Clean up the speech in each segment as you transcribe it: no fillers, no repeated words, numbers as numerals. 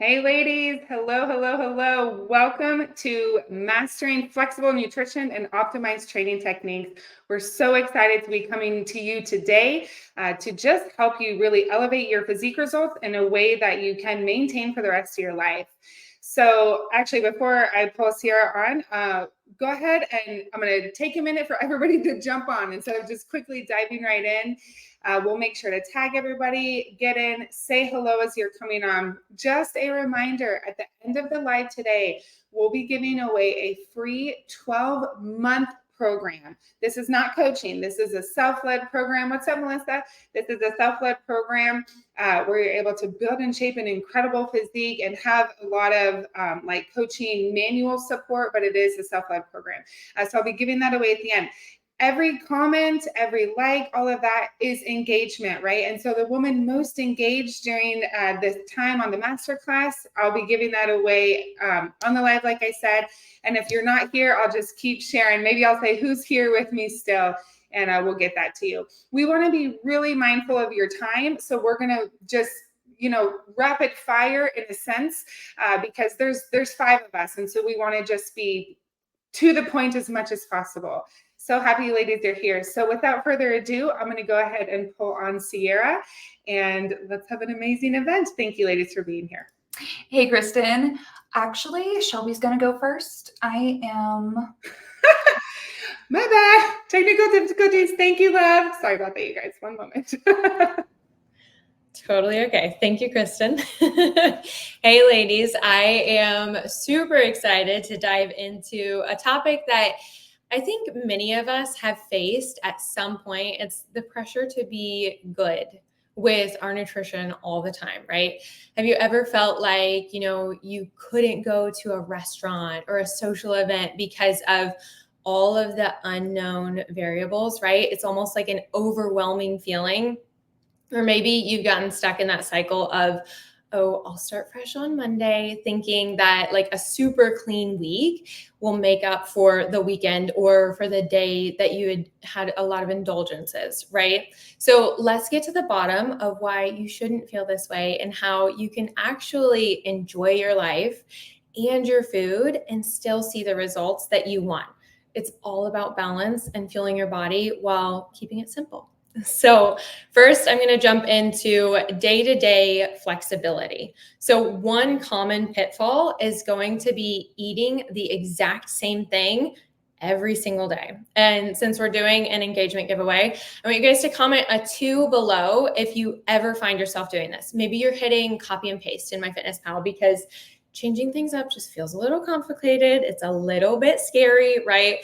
Hey ladies, hello, hello, hello. Welcome to Mastering Flexible Nutrition and Optimized Training Techniques. We're so excited to be coming to you today to just help you really elevate your physique results in a way that you can maintain for the rest of your life. So actually, before I pull Sierra on, go ahead and I'm going to take a minute for everybody to jump on instead of just quickly diving right in. We'll make sure to tag everybody, get in, say hello as you're coming on. Just a reminder, at the end of the live today, we'll be giving away a free 12-month program. This is not coaching. This is a self-led program. What's up, Melissa? This is a self-led program where you're able to build and shape an incredible physique and have a lot of like coaching manual support, but it is a self-led program. So I'll be giving that away at the end. Every comment, every like, all of that is engagement, right? And so the woman most engaged during this time on the masterclass, I'll be giving that away on the live, like I said. And if you're not here, I'll just keep sharing. Maybe I'll say who's here with me still, and we'll get that to you. We want to be really mindful of your time. So we're going to just rapid fire in a sense, because there's 5 of us. And so we want to just be to the point as much as possible. So happy you ladies are here. So without further ado, I'm going to go ahead and pull on Sierra and let's have an amazing event. Thank you ladies for being here. Hey, Kristen. Actually, Shelby's going to go first. I am... My bad. Technical difficulties. Thank you, love. Sorry about that, you guys. One moment. Totally okay. Thank you, Kristen. Hey, ladies. I am super excited to dive into a topic that I think many of us have faced at some point. It's the pressure to be good with our nutrition all the time, right? Have you ever felt like, you couldn't go to a restaurant or a social event because of all of the unknown variables, right? It's almost like an overwhelming feeling. Or maybe you've gotten stuck in that cycle of, oh, I'll start fresh on Monday, thinking that like a super clean week will make up for the weekend or for the day that you had a lot of indulgences, right? So let's get to the bottom of why you shouldn't feel this way and how you can actually enjoy your life and your food and still see the results that you want. It's all about balance and fueling your body while keeping it simple. So first, I'm going to jump into day-to-day flexibility. So one common pitfall is going to be eating the exact same thing every single day. And since we're doing an engagement giveaway, I want you guys to comment a 2 below if you ever find yourself doing this. Maybe you're hitting copy and paste in MyFitnessPal because changing things up just feels a little complicated. It's a little bit scary, right?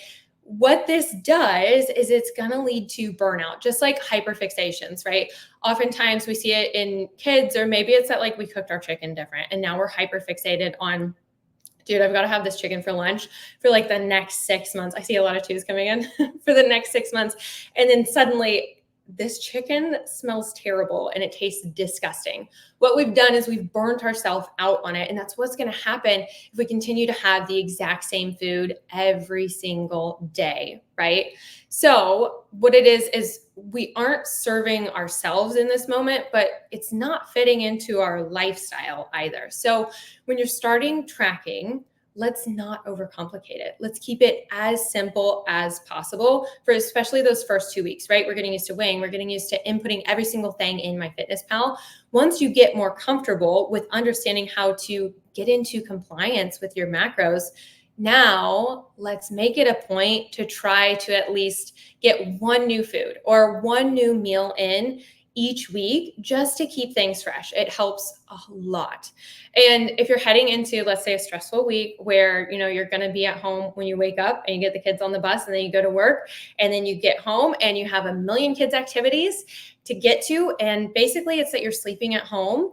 What this does is it's going to lead to burnout, just like hyperfixations, right? Oftentimes we see it in kids, or maybe it's that like we cooked our chicken different and now we're hyperfixated on, dude, I've got to have this chicken for lunch for like the next 6 months. I see a lot of 2s coming in for the next 6 months. And then suddenly this chicken smells terrible and it tastes disgusting. What we've done is we've burnt ourselves out on it. And that's what's going to happen if we continue to have the exact same food every single day, right? So what it is we aren't serving ourselves in this moment, but it's not fitting into our lifestyle either. So when you're starting tracking, let's not overcomplicate it. Let's keep it as simple as possible for especially those first 2 weeks, right? We're getting used to weighing, we're getting used to inputting every single thing in MyFitnessPal. Once you get more comfortable with understanding how to get into compliance with your macros, now let's make it a point to try to at least get one new food or one new meal in each week just to keep things fresh. It helps a lot. And if you're heading into, let's say, a stressful week where, you're going to be at home when you wake up and you get the kids on the bus and then you go to work and then you get home and you have a million kids activities to get to. And basically it's that you're sleeping at home.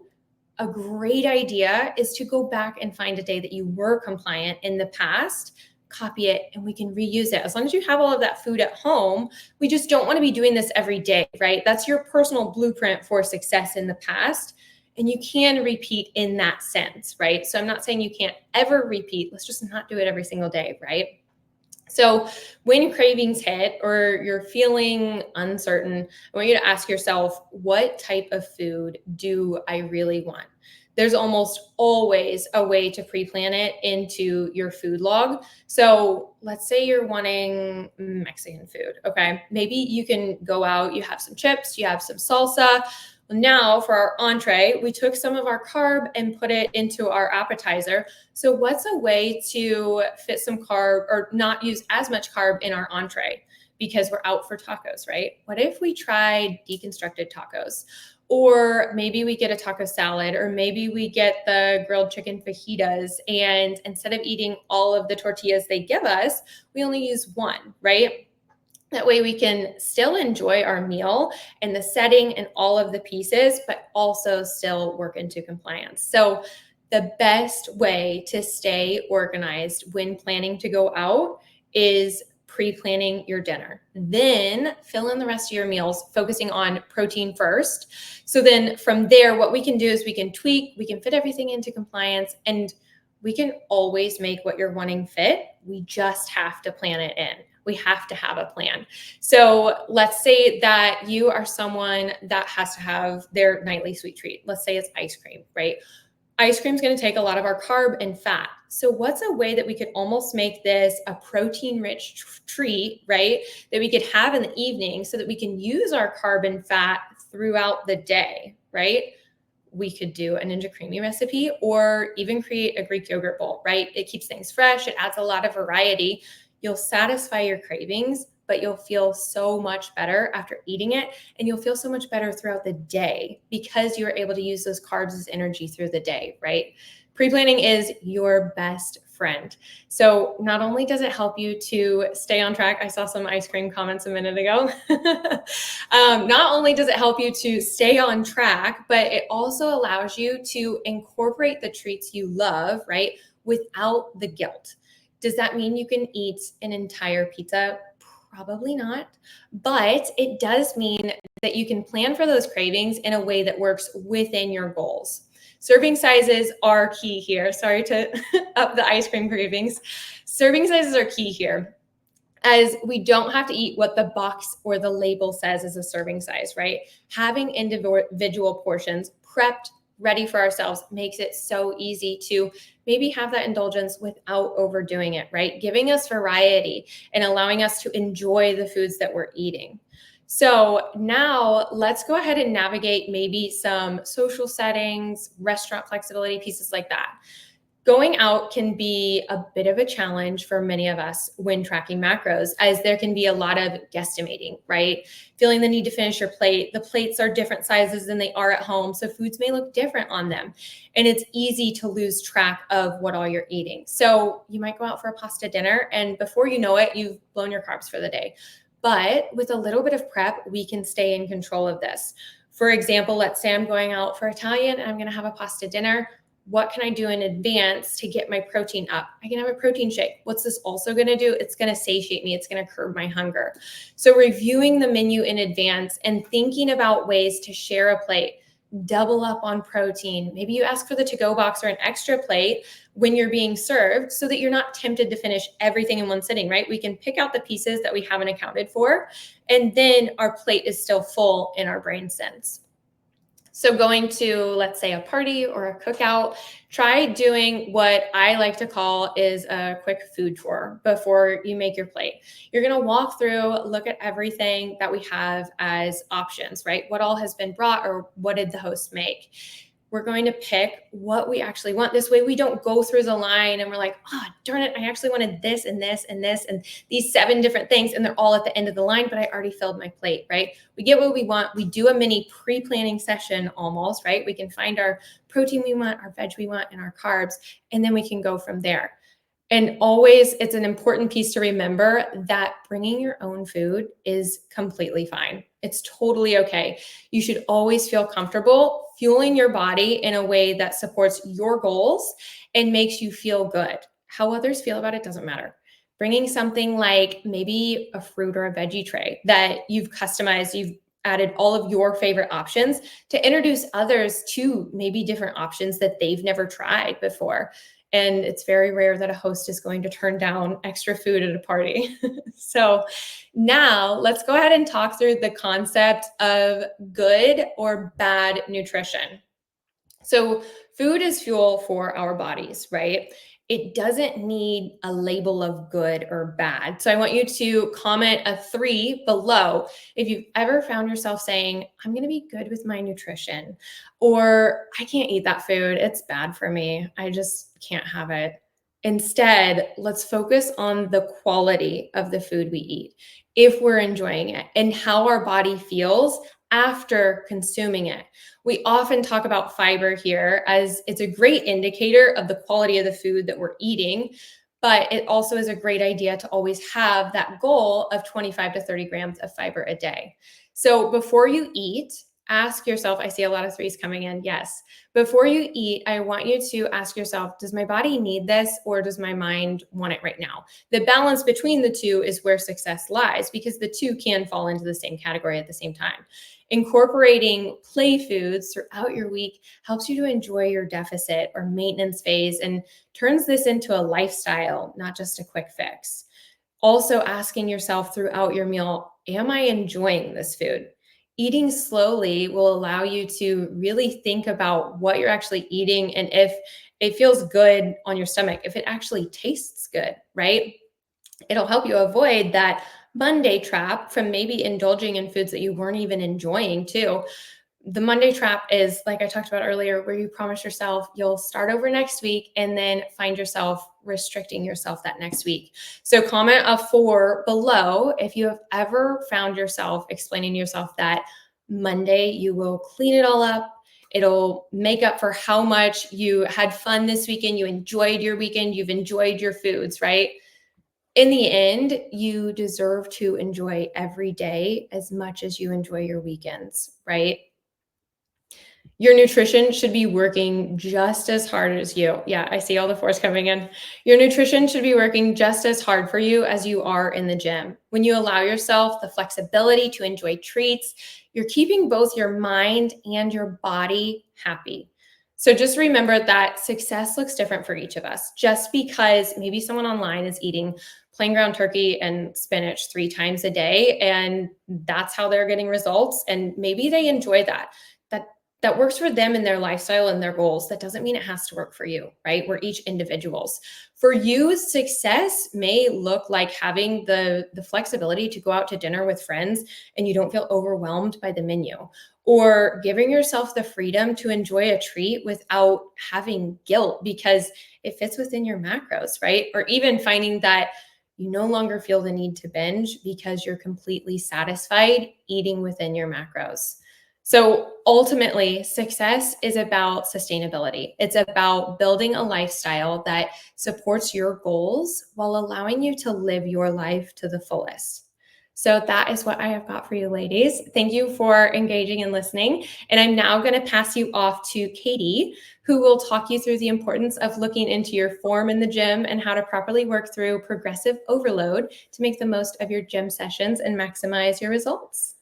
A great idea is to go back and find a day that you were compliant in the past, copy it, and we can reuse it. As long as you have all of that food at home, we just don't want to be doing this every day, right? That's your personal blueprint for success in the past. And you can repeat in that sense, right? So I'm not saying you can't ever repeat. Let's just not do it every single day, right? So when cravings hit or you're feeling uncertain, I want you to ask yourself, what type of food do I really want? There's almost always a way to pre-plan it into your food log. So let's say you're wanting Mexican food. Okay. Maybe you can go out, you have some chips, you have some salsa. Now for our entree, we took some of our carb and put it into our appetizer. So what's a way to fit some carb or not use as much carb in our entree because we're out for tacos, right? What if we tried deconstructed tacos? Or maybe we get a taco salad, or maybe we get the grilled chicken fajitas. And instead of eating all of the tortillas they give us, we only use one, right? That way we can still enjoy our meal and the setting and all of the pieces, but also still work into compliance. So the best way to stay organized when planning to go out is pre-planning your dinner. Then fill in the rest of your meals, focusing on protein first. So then from there, what we can do is we can tweak, we can fit everything into compliance, and we can always make what you're wanting fit. We just have to plan it in. We have to have a plan. So let's say that you are someone that has to have their nightly sweet treat. Let's say it's ice cream, right? Ice cream is going to take a lot of our carb and fat. So what's a way that we could almost make this a protein-rich treat, right? That we could have in the evening so that we can use our carb and fat throughout the day, right? We could do a Ninja Creamy recipe or even create a Greek yogurt bowl, right? It keeps things fresh. It adds a lot of variety. You'll satisfy your cravings, but you'll feel so much better after eating it. And you'll feel so much better throughout the day because you're able to use those carbs as energy through the day, right? Pre-planning is your best friend. So not only does it help you to stay on track, I saw some ice cream comments a minute ago. Not only does it help you to stay on track, but it also allows you to incorporate the treats you love, right? Without the guilt. Does that mean you can eat an entire pizza? Probably not. But it does mean that you can plan for those cravings in a way that works within your goals. Serving sizes are key here. Sorry to up the ice cream cravings. Serving sizes are key here, as we don't have to eat what the box or the label says is a serving size, right? Having individual portions prepped, ready for ourselves makes it so easy to maybe have that indulgence without overdoing it, right? Giving us variety and allowing us to enjoy the foods that we're eating. So now let's go ahead and navigate maybe some social settings, restaurant flexibility, pieces like that. Going out can be a bit of a challenge for many of us when tracking macros, as there can be a lot of guesstimating, right? Feeling the need to finish your plate. The plates are different sizes than they are at home, so foods may look different on them. And it's easy to lose track of what all you're eating. So you might go out for a pasta dinner, and before you know it, you've blown your carbs for the day. But with a little bit of prep, we can stay in control of this. For example, let's say I'm going out for Italian and I'm going to have a pasta dinner. What can I do in advance to get my protein up? I can have a protein shake. What's this also going to do? It's going to satiate me. It's going to curb my hunger. So reviewing the menu in advance and thinking about ways to share a plate, double up on protein. Maybe you ask for the to-go box or an extra plate when you're being served so that you're not tempted to finish everything in one sitting, right? We can pick out the pieces that we haven't accounted for, and then our plate is still full in our brain sense. So going to, let's say, a party or a cookout, try doing what I like to call is a quick food tour before you make your plate. You're going to walk through, look at everything that we have as options, right? What all has been brought or what did the host make? We're going to pick what we actually want. This way we don't go through the line and we're like, oh, darn it, I actually wanted this and this and this and these 7 different things, and they're all at the end of the line, but I already filled my plate, right? We get what we want. We do a mini pre-planning session almost, right? We can find our protein we want, our veg we want, and our carbs, and then we can go from there. And always, it's an important piece to remember that bringing your own food is completely fine. It's totally okay. You should always feel comfortable fueling your body in a way that supports your goals and makes you feel good. How others feel about it doesn't matter. Bringing something like maybe a fruit or a veggie tray that you've customized, you've added all of your favorite options to introduce others to maybe different options that they've never tried before. And it's very rare that a host is going to turn down extra food at a party. So now let's go ahead and talk through the concept of good or bad nutrition. So food is fuel for our bodies, right? It doesn't need a label of good or bad. So I want you to comment a 3 below if you've ever found yourself saying, I'm going to be good with my nutrition, or I can't eat that food. It's bad for me. I just can't have it. Instead, let's focus on the quality of the food we eat, if we're enjoying it, and how our body feels after consuming it. We often talk about fiber here as it's a great indicator of the quality of the food that we're eating, but it also is a great idea to always have that goal of 25 to 30 grams of fiber a day. So before you eat, ask yourself, I see a lot of 3s coming in. Yes. Before you eat, I want you to ask yourself, does my body need this or does my mind want it right now? The balance between the two is where success lies, because the two can fall into the same category at the same time. Incorporating play foods throughout your week helps you to enjoy your deficit or maintenance phase and turns this into a lifestyle, not just a quick fix. Also asking yourself throughout your meal, am I enjoying this food? Eating slowly will allow you to really think about what you're actually eating and if it feels good on your stomach, if it actually tastes good, right? It'll help you avoid that Monday trap from maybe indulging in foods that you weren't even enjoying too. The Monday trap is, like I talked about earlier, where you promise yourself you'll start over next week and then find yourself restricting yourself that next week. So comment a 4 below if you have ever found yourself explaining to yourself that Monday you will clean it all up. It'll make up for how much you had fun this weekend. You enjoyed your weekend. You've enjoyed your foods, right? In the end, you deserve to enjoy every day as much as you enjoy your weekends, right? Your nutrition should be working just as hard as you. Yeah, I see all the 4s coming in. Your nutrition should be working just as hard for you as you are in the gym. When you allow yourself the flexibility to enjoy treats, you're keeping both your mind and your body happy. So just remember that success looks different for each of us. Just because maybe someone online is eating plain ground turkey and spinach 3 times a day, and that's how they're getting results, and maybe they enjoy that. That works for them and their lifestyle and their goals. That doesn't mean it has to work for you, right? We're each individuals. For you, success may look like having the flexibility to go out to dinner with friends and you don't feel overwhelmed by the menu, or giving yourself the freedom to enjoy a treat without having guilt because it fits within your macros, right? Or even finding that you no longer feel the need to binge because you're completely satisfied eating within your macros. So ultimately, success is about sustainability. It's about building a lifestyle that supports your goals while allowing you to live your life to the fullest. So that is what I have got for you, ladies. Thank you for engaging and listening. And I'm now going to pass you off to Katie, who will talk you through the importance of looking into your form in the gym and how to properly work through progressive overload to make the most of your gym sessions and maximize your results.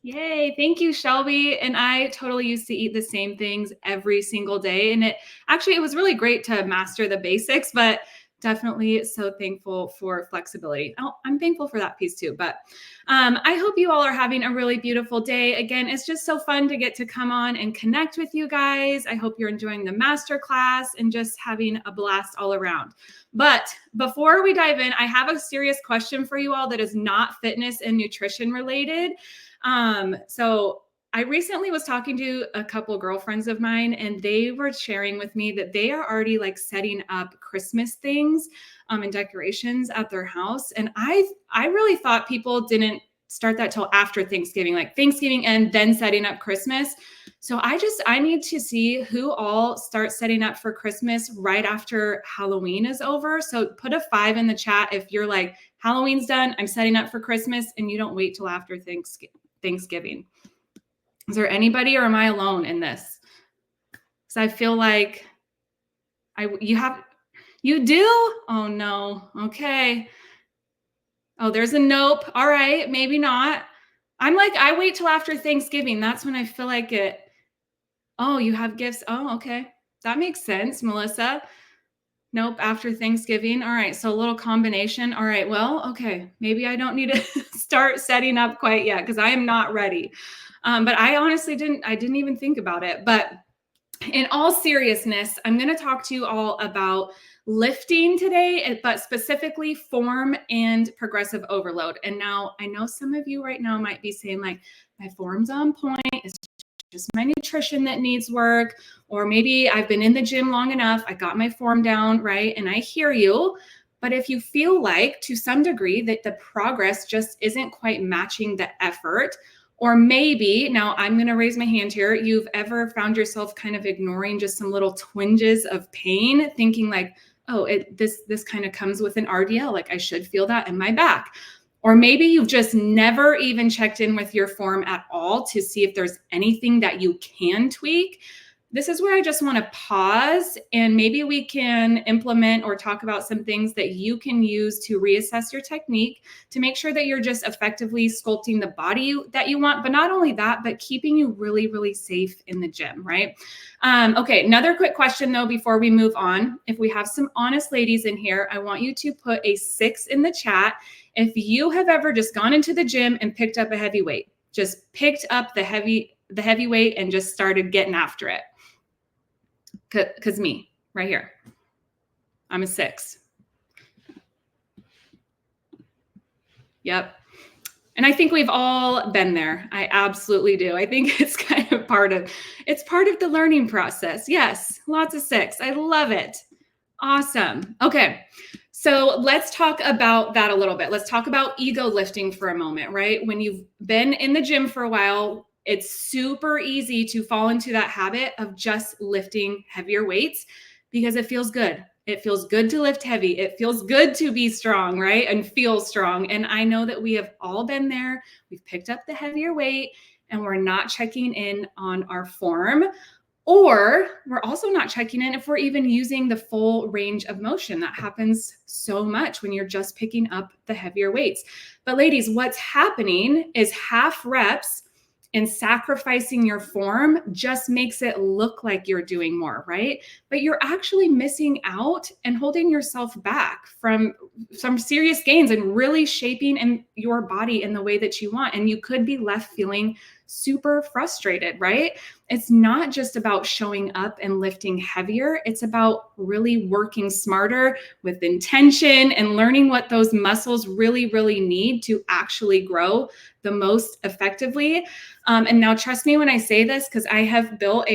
Yay. Thank you, Shelby. And I totally used to eat the same things every single day. And it was really great to master the basics, but definitely so thankful for flexibility. Oh, I'm thankful for that piece too. But I hope you all are having a really beautiful day. Again, it's just so fun to get to come on and connect with you guys. I hope you're enjoying the masterclass and just having a blast all around. But before we dive in, I have a serious question for you all that is not fitness and nutrition related. So I recently was talking to a couple girlfriends of mine, and they were sharing with me that they are already like setting up Christmas things, and decorations at their house. And I really thought people didn't start that till after Thanksgiving, like Thanksgiving and then setting up Christmas. So I need to see who all starts setting up for Christmas right after Halloween is over. So put a 5 in the chat if you're like, Halloween's done, I'm setting up for Christmas, and you don't wait till after Thanksgiving. Is there anybody, or am I alone in this? Because I feel like you do? Oh no. Okay. Oh, there's a nope. All right, maybe not. I'm like, I wait till after Thanksgiving. That's when I feel like it. Oh, you have gifts. Oh, okay. That makes sense, Melissa. Nope, after Thanksgiving. All right, so a little combination. All right, well, okay, maybe I don't need to start setting up quite yet because I am not ready. But I honestly didn't even think about it. But in all seriousness, I'm going to talk to you all about lifting today, but specifically form and progressive overload. And now I know some of you right now might be saying like, my form's on point. It's just my nutrition that needs work. Or maybe I've been in the gym long enough. I got my form down, right? And I hear you. But if you feel like to some degree that the progress just isn't quite matching the effort, or maybe, now I'm going to raise my hand here, you've ever found yourself kind of ignoring just some little twinges of pain, thinking like, oh, this kind of comes with an RDL, like I should feel that in my back. Or maybe you've just never even checked in with your form at all to see if there's anything that you can tweak. This is where I just want to pause and maybe we can implement or talk about some things that you can use to reassess your technique to make sure that you're just effectively sculpting the body that you want, but not only that, but keeping you really, really safe in the gym, right? Okay, another quick question though, before we move on. If we have some honest ladies in here, I want you to put a 6 in the chat if you have ever just gone into the gym and picked up a heavy weight, just picked up the heavy weight and just started getting after it. Because me, right here, I'm a 6. Yep. And I think we've all been there. I absolutely do. I think it's kind of part of the learning process. Yes, lots of 6. I love it. Awesome. Okay. So let's talk about that a little bit. Let's talk about ego lifting for a moment, right? When you've been in the gym for a while, it's super easy to fall into that habit of just lifting heavier weights because it feels good. It feels good to lift heavy. It feels good to be strong, right? And feel strong. And I know that we have all been there. We've picked up the heavier weight and we're not checking in on our form. Or we're also not checking in if we're even using the full range of motion. That happens so much when you're just picking up the heavier weights. But ladies, what's happening is half reps and sacrificing your form just makes it look like you're doing more, right? But you're actually missing out and holding yourself back from some serious gains and really shaping your body in the way that you want. And you could be left feeling super frustrated, right? It's not just about showing up and lifting heavier. It's about really working smarter with intention and learning what those muscles really, really need to actually grow the most effectively. And now trust me when I say this, because I have built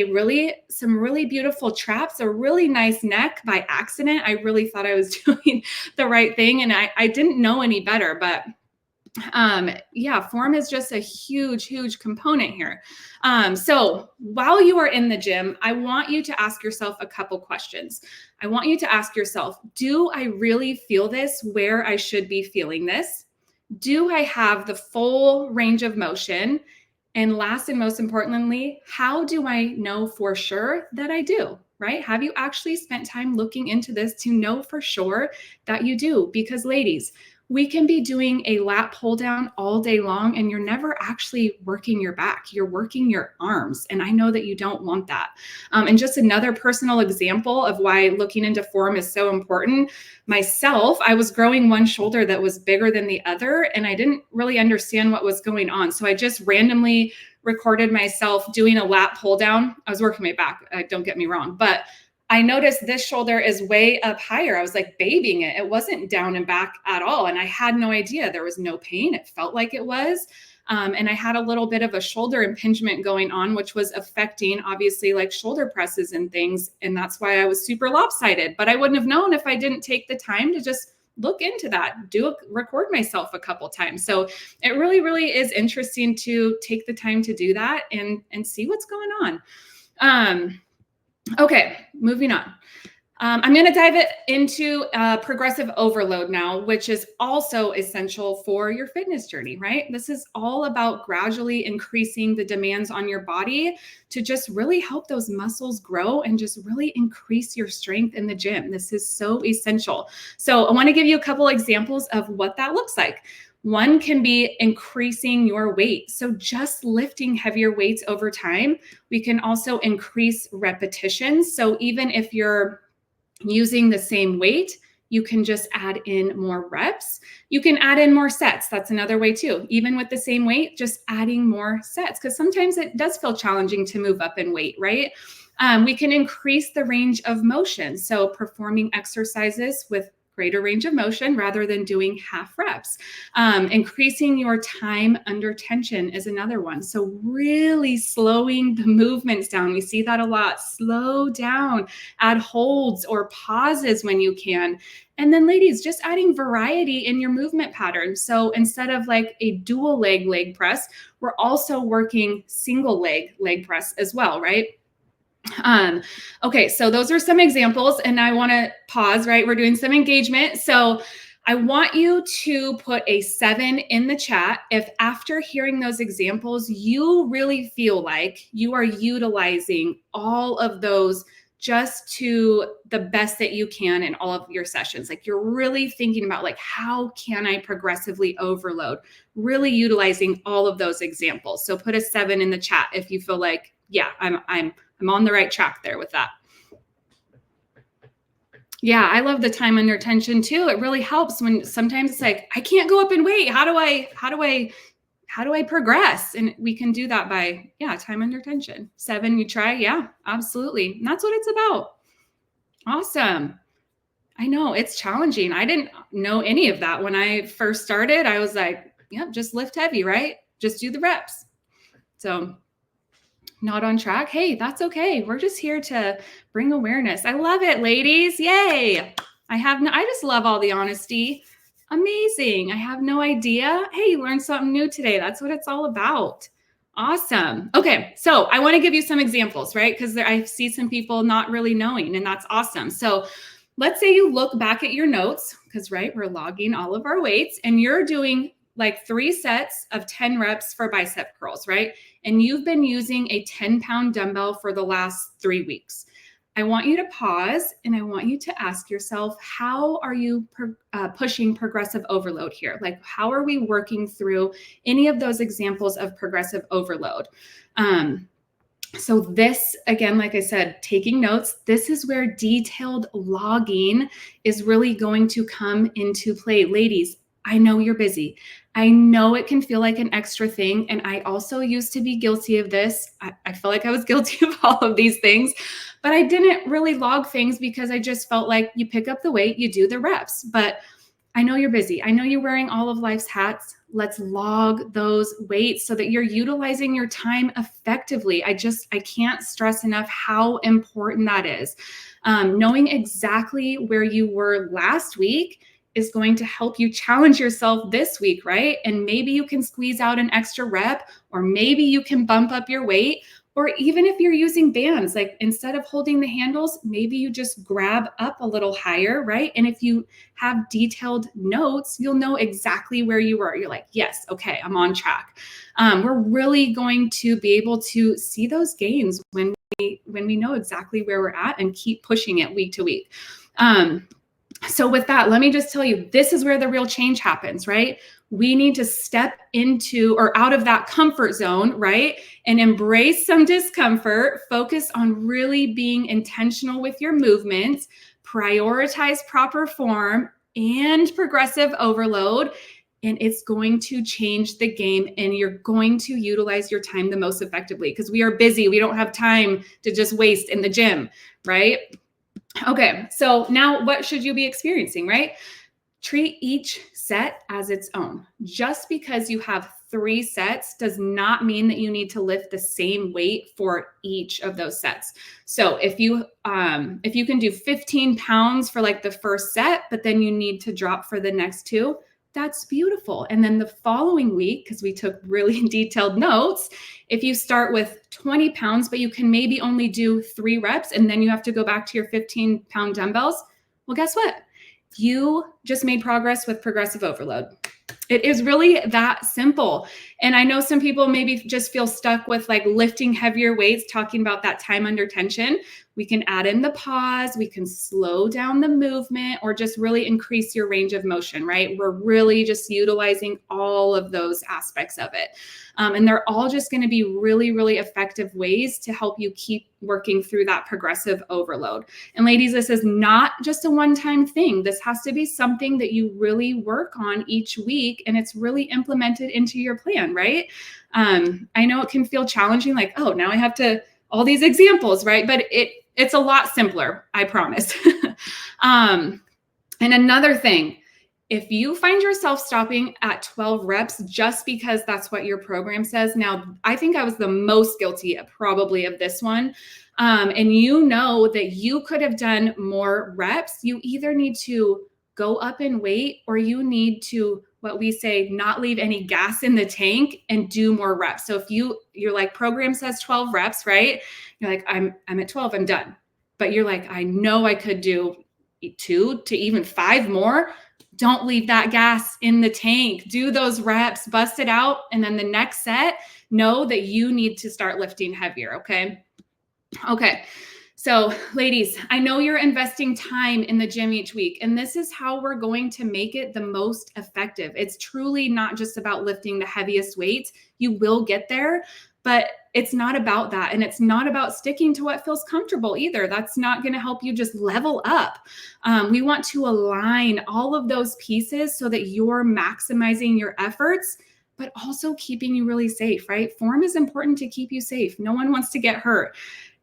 some really beautiful traps, a really nice neck by accident. I really thought I was doing the right thing and I didn't know any better, but form is just a huge, huge component here. So while you are in the gym, I want you to ask yourself a couple questions. I want you to ask yourself, do I really feel this where I should be feeling this? Do I have the full range of motion? And last and most importantly, how do I know for sure that I do, right? Have you actually spent time looking into this to know for sure that you do? Because ladies, we can be doing a lat pull down all day long and you're never actually working your back. You're working your arms. And I know that you don't want that. And just another personal example of why looking into form is so important. Myself, I was growing one shoulder that was bigger than the other and I didn't really understand what was going on. So I just randomly recorded myself doing a lat pull down. I was working my back, don't get me wrong, but I noticed this shoulder is way up higher. I was like babying it. It wasn't down and back at all. And I had no idea. There was no pain. It felt like it was. And I had a little bit of a shoulder impingement going on, which was affecting obviously like shoulder presses and things. And that's why I was super lopsided. But I wouldn't have known if I didn't take the time to just look into that, record myself a couple times. So it really, really is interesting to take the time to do that and see what's going on. Okay, moving on. I'm going to dive into progressive overload now, which is also essential for your fitness journey, right? This is all about gradually increasing the demands on your body to just really help those muscles grow and just really increase your strength in the gym. This is so essential. So I want to give you a couple examples of what that looks like. One can be increasing your weight. So just lifting heavier weights over time, we can also increase repetitions. So even if you're using the same weight, you can just add in more reps. You can add in more sets. That's another way too. Even with the same weight, just adding more sets, because sometimes it does feel challenging to move up in weight, right? We can increase the range of motion. So performing exercises with greater range of motion rather than doing half reps. Increasing your time under tension is another one. So really slowing the movements down. We see that a lot. Slow down, add holds or pauses when you can. And then ladies, just adding variety in your movement pattern. So instead of like a dual leg press, we're also working single leg press as well, right? Okay, so those are some examples, and I want to pause, right? We're doing some engagement. So I want you to put a 7 in the chat if after hearing those examples, you really feel like you are utilizing all of those just to the best that you can in all of your sessions. Like you're really thinking about like, how can I progressively overload? Really utilizing all of those examples. So put a 7 in the chat if you feel like, yeah, I'm on the right track there with that. Yeah, I love the time under tension too. It really helps when sometimes it's like, I can't go up in weight. How do I progress? And we can do that by, yeah, time under tension. 7, you try. Yeah, absolutely. And that's what it's about. Awesome. I know it's challenging. I didn't know any of that when I first started. I was like, yeah, just lift heavy, right? Just do the reps. So not on track. Hey, that's okay. We're just here to bring awareness. I love it, ladies. Yay. I just love all the honesty. Amazing. I have no idea. Hey, you learned something new today. That's what it's all about. Awesome. Okay. So I want to give you some examples, right? Because I see some people not really knowing, and that's awesome. So let's say you look back at your notes, because, right, we're logging all of our weights, and you're doing like 3 sets of 10 reps for bicep curls, right? And you've been using a 10-pound dumbbell for the last 3 weeks. I want you to pause and I want you to ask yourself, how are you pushing progressive overload here? Like, how are we working through any of those examples of progressive overload? So this, again, like I said, taking notes, this is where detailed logging is really going to come into play. Ladies, I know you're busy. I know it can feel like an extra thing. And I also used to be guilty of this. I feel like I was guilty of all of these things, but I didn't really log things because I just felt like you pick up the weight, you do the reps. But I know you're busy. I know you're wearing all of life's hats. Let's log those weights so that you're utilizing your time effectively. I can't stress enough how important that is. Knowing exactly where you were last week is going to help you challenge yourself this week, right? And maybe you can squeeze out an extra rep, or maybe you can bump up your weight. Or even if you're using bands, like instead of holding the handles, maybe you just grab up a little higher, right? And if you have detailed notes, you'll know exactly where you were. You're like, yes, okay, I'm on track. We're really going to be able to see those gains when we know exactly where we're at and keep pushing it week to week. So with that, let me just tell you, this is where the real change happens, right? We need to step into or out of that comfort zone, right? And embrace some discomfort, focus on really being intentional with your movements, prioritize proper form and progressive overload. And it's going to change the game, and you're going to utilize your time the most effectively, because we are busy. We don't have time to just waste in the gym, right? Okay, so now what should you be experiencing, right? Treat each set as its own. Just because you have 3 sets does not mean that you need to lift the same weight for each of those sets. So if you can do 15 pounds for like the first set, but then you need to drop for the next 2, that's beautiful. And then the following week, because we took really detailed notes, if you start with 20 pounds, but you can maybe only do 3 reps, and then you have to go back to your 15-pound dumbbells, well, guess what? You just made progress with progressive overload. It is really that simple. And I know some people maybe just feel stuck with like lifting heavier weights, talking about that time under tension. We can add in the pause, we can slow down the movement, or just really increase your range of motion, right? We're really just utilizing all of those aspects of it. And they're all just going to be really, really effective ways to help you keep working through that progressive overload. And ladies, this is not just a one-time thing. This has to be something that you really work on each week, and it's really implemented into your plan, right? I know it can feel challenging, like, oh, now I have to, all these examples, right? But it's a lot simpler, I promise. And another thing, if you find yourself stopping at 12 reps just because that's what your program says, now I think I was the most guilty probably of this one. And you know that you could have done more reps. You either need to go up in weight, or you need to, what we say, not leave any gas in the tank and do more reps. So if you're like, program says 12 reps, right? You're like, I'm at 12, I'm done. But you're like, I know I could do 2 to even 5 more. Don't leave that gas in the tank. Do those reps, bust it out. And then the next set, know that you need to start lifting heavier. Okay. Okay. So ladies, I know you're investing time in the gym each week, and this is how we're going to make it the most effective. It's truly not just about lifting the heaviest weights. You will get there, but it's not about that. And it's not about sticking to what feels comfortable either. That's not going to help you just level up. We want to align all of those pieces so that you're maximizing your efforts, but also keeping you really safe, right? Form is important to keep you safe. No one wants to get hurt.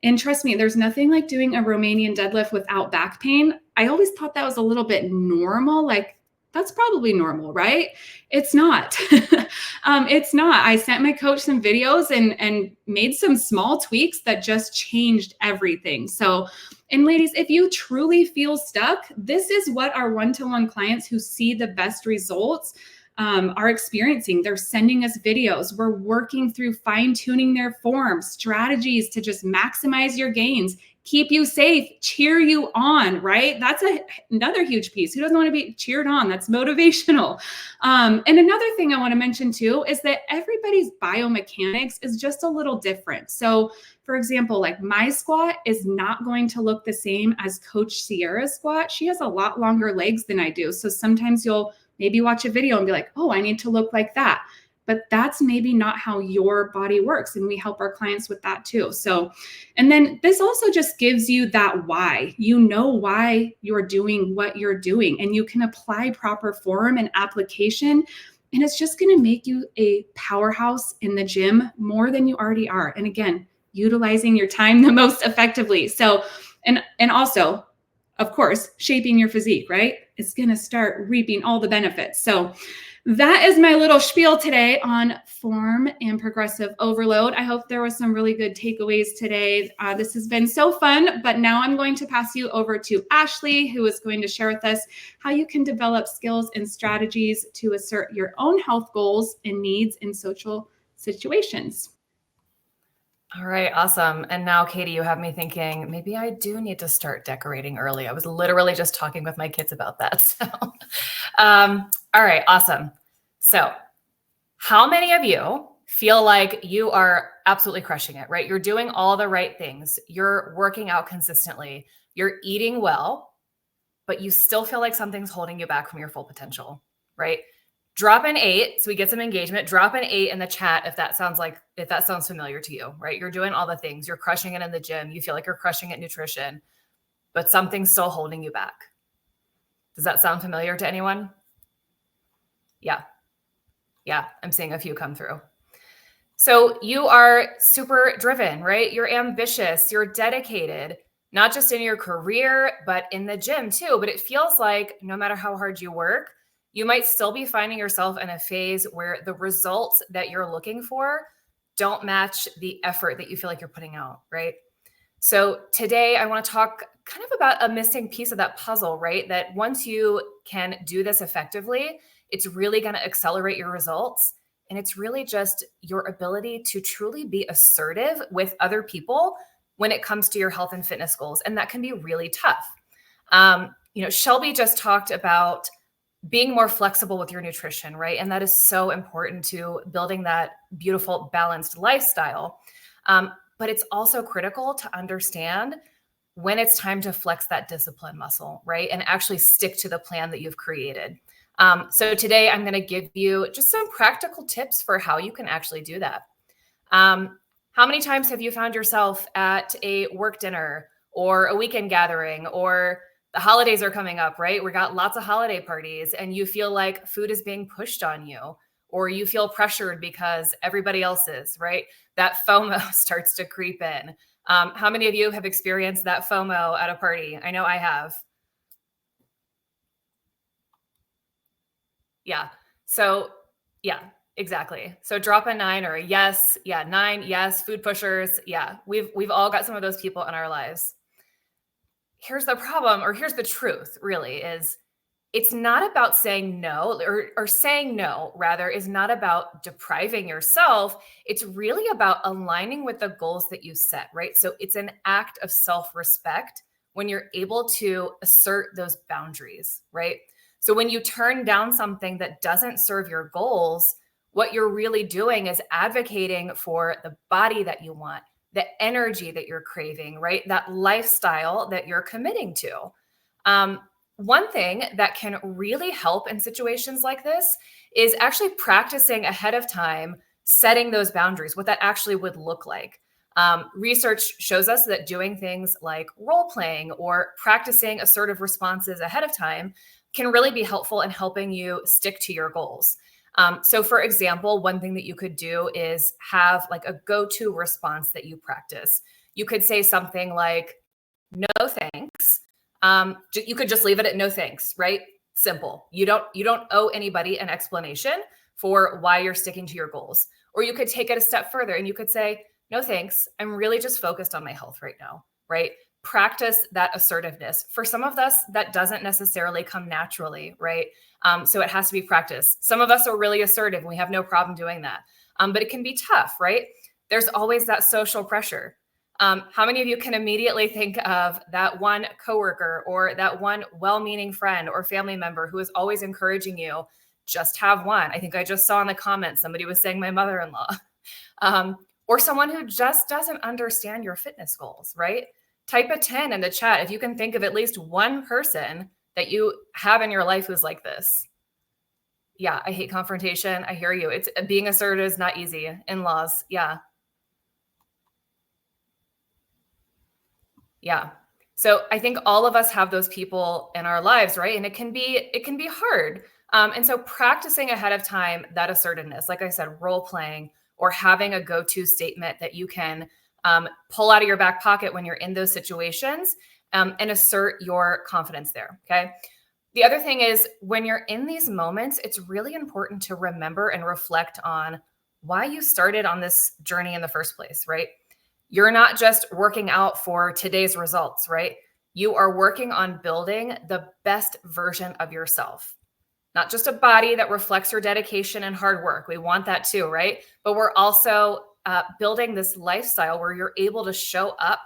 And trust me, there's nothing like doing a Romanian deadlift without back pain. I always thought that was a little bit normal. Like, that's probably normal, right? It's not. It's not. I sent my coach some videos and made some small tweaks that just changed everything. So, and ladies, if you truly feel stuck, this is what our one-to-one clients who see the best results are experiencing. They're sending us videos. We're working through fine-tuning their form, strategies to just maximize your gains, keep you safe, cheer you on, right? That's another huge piece. Who doesn't want to be cheered on? That's motivational. And another thing I want to mention too is that everybody's biomechanics is just a little different. So for example, like my squat is not going to look the same as Coach Sierra's squat. She has a lot longer legs than I do. So sometimes you'll maybe watch a video and be like, oh, I need to look like that. But that's maybe not how your body works. And we help our clients with that too. So, and then this also just gives you that why. You know why you're doing what you're doing, and you can apply proper form and application. And it's just going to make you a powerhouse in the gym more than you already are. And again, utilizing your time the most effectively. So, and also, of course, shaping your physique, right? It's going to start reaping all the benefits. So that is my little spiel today on form and progressive overload. I hope there was some really good takeaways today. This has been so fun, but now I'm going to pass you over to Ashley, who is going to share with us how you can develop skills and strategies to assert your own health goals and needs in social situations. All right, awesome. And now, Katie, you have me thinking, maybe I do need to start decorating early. I was literally just talking with my kids about that. So, all right, awesome. So how many of you feel like you are absolutely crushing it, right? You're doing all the right things. You're working out consistently. You're eating well, but you still feel like something's holding you back from your full potential, right? Drop an 8 so we get some engagement. Drop an 8 in the chat if that sounds familiar to you, right? You're doing all the things. You're crushing it in the gym. You feel like you're crushing it in nutrition, but something's still holding you back. Does that sound familiar to anyone? Yeah. Yeah, I'm seeing a few come through. So you are super driven, right? You're ambitious. You're dedicated, not just in your career, but in the gym too. But it feels like no matter how hard you work, you might still be finding yourself in a phase where the results that you're looking for don't match the effort that you feel like you're putting out, right? So today I want to talk kind of about a missing piece of that puzzle, right? That once you can do this effectively, it's really going to accelerate your results. And it's really just your ability to truly be assertive with other people when it comes to your health and fitness goals. And that can be really tough. Shelby just talked about being more flexible with your nutrition, right? And that is so important to building that beautiful, balanced lifestyle. But it's also critical to understand when it's time to flex that discipline muscle, right? And actually stick to the plan that you've created. So today I'm going to give you just some practical tips for how you can actually do that. How many times have you found yourself at a work dinner or a weekend gathering, or the holidays are coming up, right? We got lots of holiday parties and you feel like food is being pushed on you, or you feel pressured because everybody else is, right? That FOMO starts to creep in. How many of you have experienced that FOMO at a party? I know I have. Yeah. So yeah, exactly. So drop a 9 or a yes. Yeah. 9. Yes. Food pushers. Yeah. We've all got some of those people in our lives. Here's the problem, or here's the truth really, is it's not about saying no, or saying no rather is not about depriving yourself. It's really about aligning with the goals that you set, right? So it's an act of self-respect when you're able to assert those boundaries, right? So when you turn down something that doesn't serve your goals, what you're really doing is advocating for the body that you want, the energy that you're craving, right? That lifestyle that you're committing to. One thing that can really help in situations like this is actually practicing ahead of time, setting those boundaries, what that actually would look like. Research shows us that doing things like role playing or practicing assertive responses ahead of time can really be helpful in helping you stick to your goals. So for example, one thing that you could do is have like a go-to response that you practice. You could say something like, no thanks. You could just leave it at no thanks, right? Simple. You don't owe anybody an explanation for why you're sticking to your goals. Or you could take it a step further and you could say, no thanks. I'm really just focused on my health right now, right? Practice that assertiveness. For some of us, that doesn't necessarily come naturally, right? So it has to be practiced. Some of us are really assertive and we have no problem doing that. But it can be tough, right? There's always that social pressure. How many of you can immediately think of that one coworker or that one well-meaning friend or family member who is always encouraging you, just have one? I think I just saw in the comments, somebody was saying my mother-in-law. Or someone who just doesn't understand your fitness goals, right? Type a 10 in the chat if you can think of at least one person that you have in your life who's like this. Yeah, I hate confrontation. I hear you. It's being assertive is not easy. In-laws, yeah. Yeah. So I think all of us have those people in our lives, right? And it can be hard. And so practicing ahead of time, that assertiveness, like I said, role playing or having a go-to statement that you can pull out of your back pocket when you're in those situations and assert your confidence there. Okay. The other thing is when you're in these moments, it's really important to remember and reflect on why you started on this journey in the first place, right? You're not just working out for today's results, right? You are working on building the best version of yourself. Not just a body that reflects your dedication and hard work. We want that too, right? But we're also building this lifestyle where you're able to show up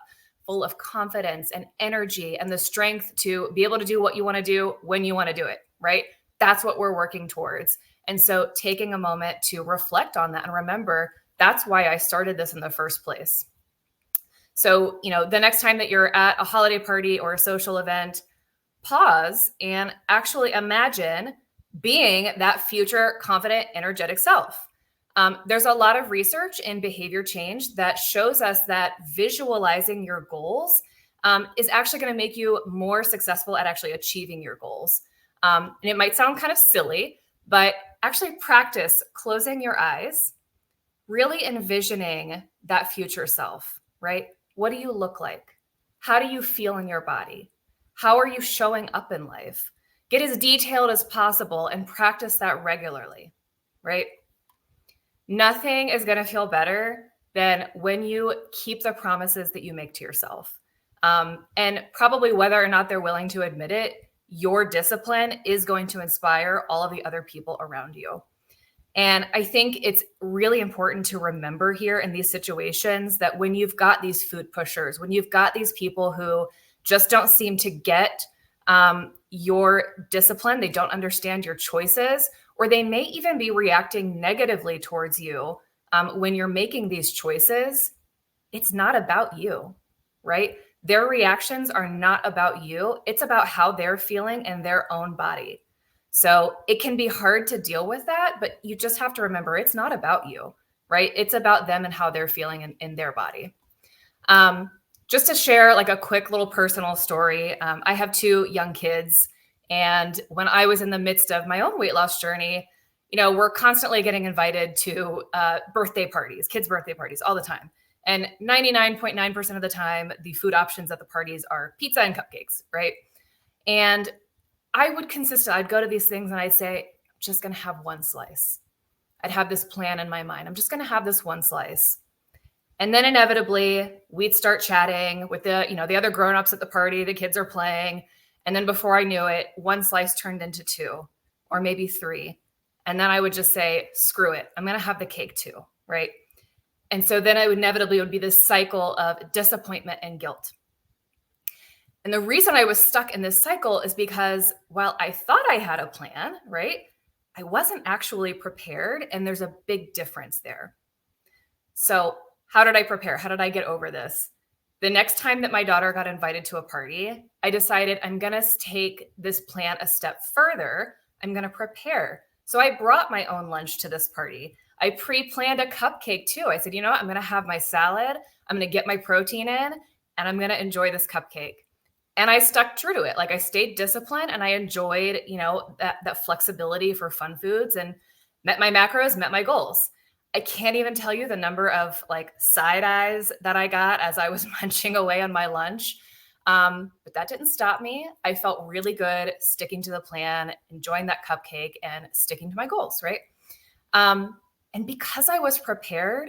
full of confidence and energy and the strength to be able to do what you want to do when you want to do it, right? That's what we're working towards. And so taking a moment to reflect on that and remember, that's why I started this in the first place. So, the next time that you're at a holiday party or a social event, pause and actually imagine being that future confident, energetic self. There's a lot of research in behavior change that shows us that visualizing your goals is actually going to make you more successful at actually achieving your goals. And it might sound kind of silly, but actually practice closing your eyes, really envisioning that future self, right? What do you look like? How do you feel in your body? How are you showing up in life? Get as detailed as possible and practice that regularly, right? Nothing is going to feel better than when you keep the promises that you make to yourself. And probably whether or not they're willing to admit it, your discipline is going to inspire all of the other people around you. And I think it's really important to remember here in these situations that when you've got these food pushers, when you've got these people who just don't seem to get your discipline. They don't understand your choices, or they may even be reacting negatively towards you when you're making these choices. It's not about you, right? Their reactions are not about you. It's about how they're feeling in their own body. So it can be hard to deal with that, but you just have to remember it's not about you, right? It's about them and how they're feeling in their body. Just to share like a quick little personal story, I have 2 young kids. And when I was in the midst of my own weight loss journey, we're constantly getting invited to birthday parties, kids' birthday parties all the time. And 99.9% of the time, the food options at the parties are pizza and cupcakes, right? And I'd go to these things and I'd say, I'm just going to have one slice. I'd have this plan in my mind. I'm just going to have this one slice. And then inevitably we'd start chatting with the other grownups at the party, the kids are playing. And then before I knew it, one slice turned into 2 or maybe 3. And then I would just say, screw it. I'm going to have the cake too, right? And so then it would be this cycle of disappointment and guilt. And the reason I was stuck in this cycle is because while I thought I had a plan, right, I wasn't actually prepared. And there's a big difference there. So how did I prepare? How did I get over this? The next time that my daughter got invited to a party, I decided I'm going to take this plan a step further. I'm going to prepare. So I brought my own lunch to this party. I pre-planned a cupcake too. I said, I'm going to have my salad. I'm going to get my protein in, and I'm going to enjoy this cupcake. And I stuck true to it. Like, I stayed disciplined, and I enjoyed, that flexibility for fun foods, and met my macros, met my goals. I can't even tell you the number of like side eyes that I got as I was munching away on my lunch. But that didn't stop me. I felt really good sticking to the plan, enjoying that cupcake, and sticking to my goals, right? And because I was prepared,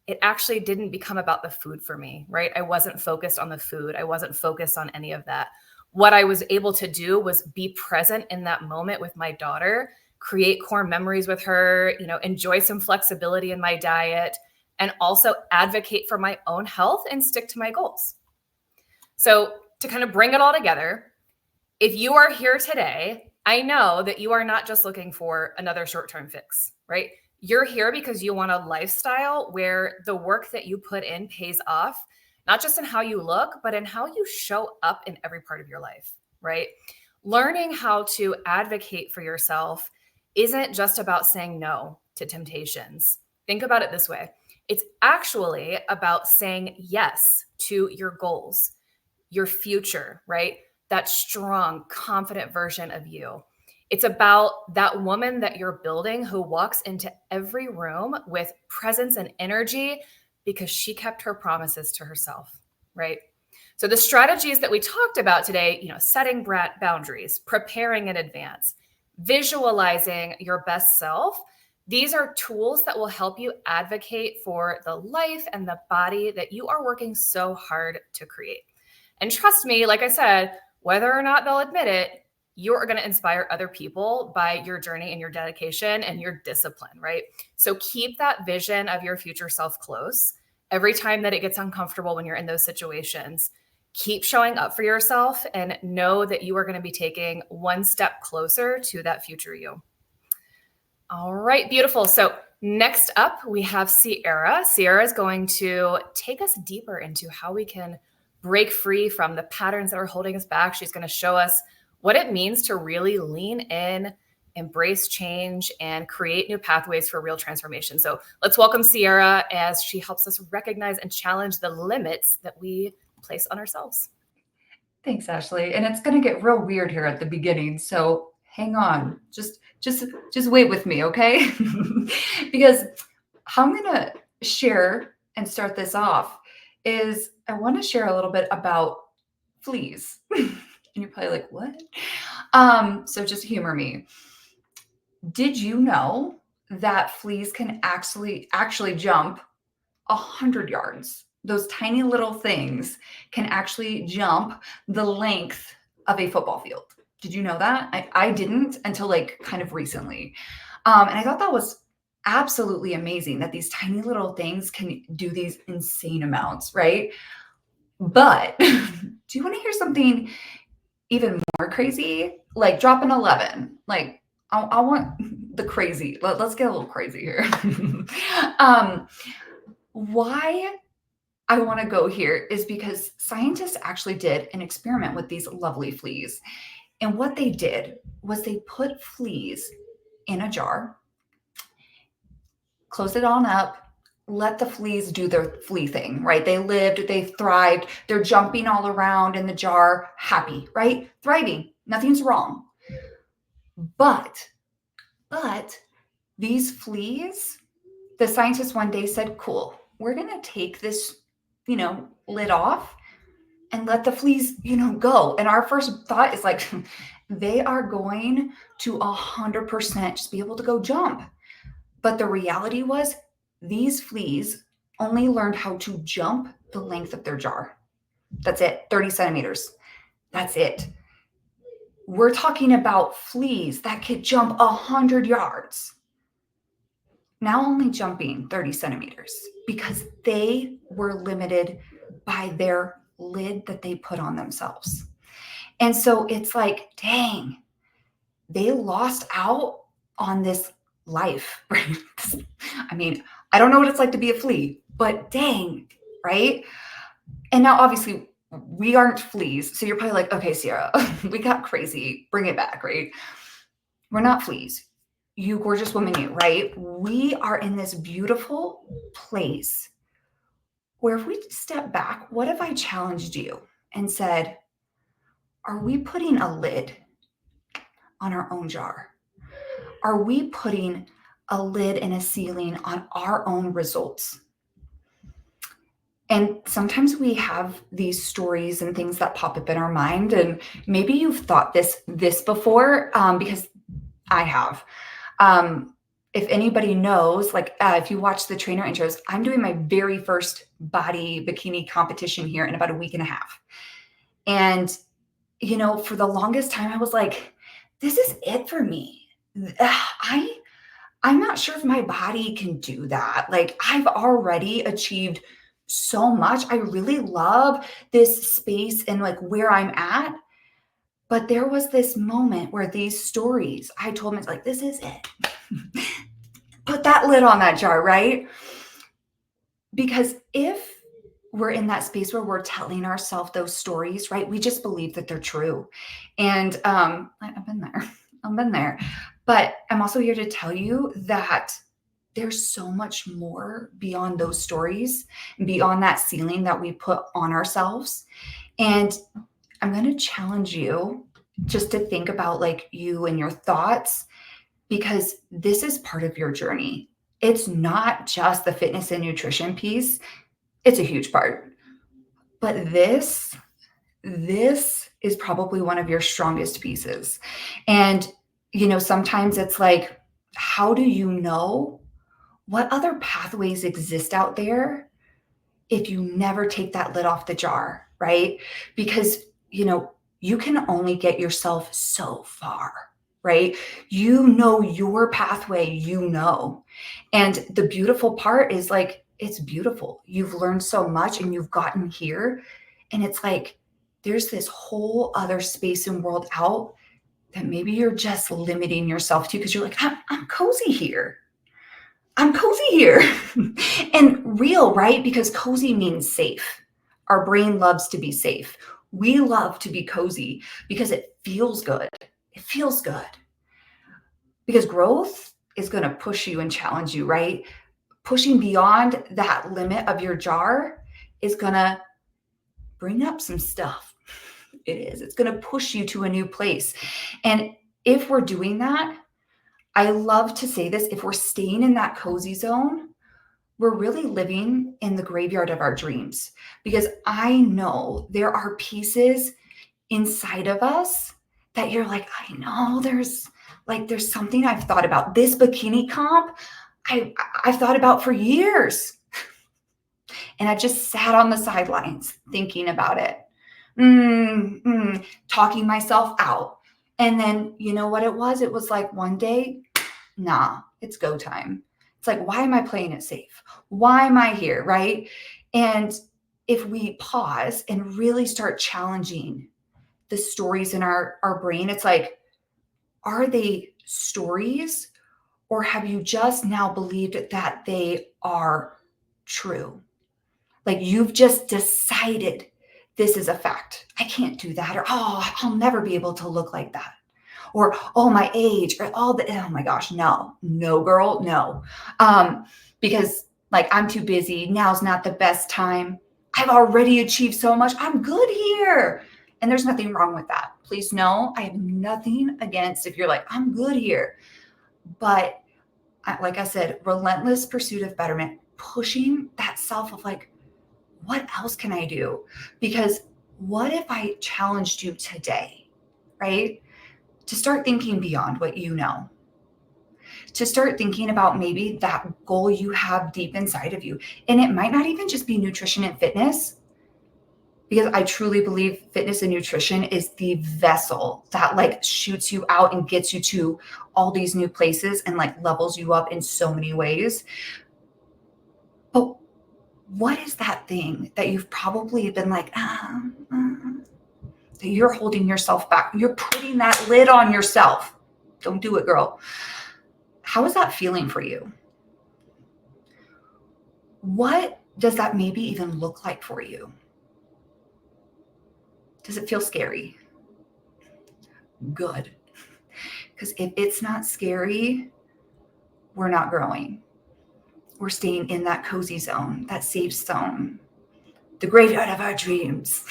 it actually didn't become about the food for me, right? I wasn't focused on the food. I wasn't focused on any of that. What I was able to do was be present in that moment with my daughter, create core memories with her, enjoy some flexibility in my diet, and also advocate for my own health and stick to my goals. So to kind of bring it all together, if you are here today, I know that you are not just looking for another short-term fix, right? You're here because you want a lifestyle where the work that you put in pays off, not just in how you look, but in how you show up in every part of your life, right? Learning how to advocate for yourself isn't just about saying no to temptations. Think about it this way. It's actually about saying yes to your goals, your future, right? That strong, confident version of you. It's about that woman that you're building who walks into every room with presence and energy because she kept her promises to herself, right? So the strategies that we talked about today, setting boundaries, preparing in advance, visualizing your best self, these are tools that will help you advocate for the life and the body that you are working so hard to create. And trust me, like I said, whether or not they'll admit it, you're going to inspire other people by your journey and your dedication and your discipline, right? So keep that vision of your future self close. Every time that it gets uncomfortable when you're in those situations, keep showing up for yourself and know that you are going to be taking one step closer to that future you. All right, beautiful. So next up, we have Sierra. Sierra is going to take us deeper into how we can break free from the patterns that are holding us back. She's going to show us what it means to really lean in, embrace change, and create new pathways for real transformation. So let's welcome Sierra as she helps us recognize and challenge the limits that we place on ourselves. Thanks, Ashley. And it's going to get real weird here at the beginning. So hang on, just wait with me, okay? Because how I'm going to share and start this off is I want to share a little bit about fleas. And you're probably like, what? So just humor me. Did you know that fleas can actually jump 100 yards? Those tiny little things can actually jump the length of a football field. Did you know that? I didn't until like kind of recently. And I thought that was absolutely amazing that these tiny little things can do these insane amounts, right? But do you want to hear something even more crazy, like drop an 11. Like I want the crazy. Let's get a little crazy here. Why I want to go here is because scientists actually did an experiment with these lovely fleas. And what they did was they put fleas in a jar, closed it on up, let the fleas do their flea thing, right? They lived, they thrived, they're jumping all around in the jar, happy, right? Thriving, nothing's wrong. But these fleas, the scientists one day said, cool, we're going to take this, lid off and let the fleas, go. And our first thought is like, they are going to 100% just be able to go jump. But the reality was these fleas only learned how to jump the length of their jar. That's it, 30 centimeters. That's it. We're talking about fleas that could jump 100 yards. Now only jumping 30 centimeters because they were limited by their lid that they put on themselves. And so it's like, dang, they lost out on this life, right? I mean, I don't know what it's like to be a flea, but dang, right? And now obviously we aren't fleas. So you're probably like, okay, Sierra, we got crazy. Bring it back, right? We're not fleas. You gorgeous woman, you, right? We are in this beautiful place where if we step back, what if I challenged you and said, are we putting a lid on our own jar? Are we putting a lid and a ceiling on our own results? And sometimes we have these stories and things that pop up in our mind. And maybe you've thought this before, because I have. If anybody knows, like if you watch the trainer intros, I'm doing my very first body bikini competition here in about a week and a half. And, for the longest time, I was like, this is it for me. I'm not sure if my body can do that. Like I've already achieved so much. I really love this space and like where I'm at. But there was this moment where these stories, I told myself, like, this is it. Put that lid on that jar, right? Because if we're in that space where we're telling ourselves those stories, right, we just believe that they're true. And I've been there. But I'm also here to tell you that there's so much more beyond those stories, beyond that ceiling that we put on ourselves. And I'm going to challenge you just to think about like you and your thoughts, because this is part of your journey. It's not just the fitness and nutrition piece. It's a huge part. But this is probably one of your strongest pieces. And, sometimes it's like, how do you know what other pathways exist out there if you never take that lid off the jar, right? Because, you can only get yourself so far, right? You know your pathway, And the beautiful part is like, it's beautiful. You've learned so much and you've gotten here. And it's like, there's this whole other space and world out that maybe you're just limiting yourself to because you're like, I'm cozy here. I'm cozy here. And real, right? Because cozy means safe. Our brain loves to be safe. We love to be cozy because it feels good. It feels good. Because growth is going to push you and challenge you, right? Pushing beyond that limit of your jar is going to bring up some stuff. It is. It's going to push you to a new place. And if we're doing that, I love to say this, if we're staying in that cozy zone, we're really living in the graveyard of our dreams, because I know there are pieces inside of us that you're like, I know there's something I've thought about. This bikini comp, I've thought about for years. And I just sat on the sidelines thinking about it, talking myself out. And then you know what it was? It was like one day, nah, it's go time. It's like, why am I playing it safe? Why am I here, right? And if we pause and really start challenging the stories in our brain, it's like, are they stories, or have you just now believed that they are true? Like you've just decided this is a fact. I can't do that, or oh, I'll never be able to look like that, or oh, my age, or oh my gosh, no, girl, no. Because like I'm too busy. Now's not the best time. I've already achieved so much. I'm good here. And there's nothing wrong with that. Please know I have nothing against if you're like, I'm good here. But like I said, relentless pursuit of betterment, pushing that self of like, what else can I do? Because what if I challenged you today, right? To start thinking beyond what you know, to start thinking about maybe that goal you have deep inside of you. And it might not even just be nutrition and fitness, because I truly believe fitness and nutrition is the vessel that like shoots you out and gets you to all these new places and like levels you up in so many ways. But what is that thing that you've probably been like, that you're holding yourself back? You're putting that lid on yourself. Don't do it, girl. How is that feeling for you? What does that maybe even look like for you? Does it feel scary? Good. Because if it's not scary, we're not growing. We're staying in that cozy zone, that safe zone, the graveyard of our dreams.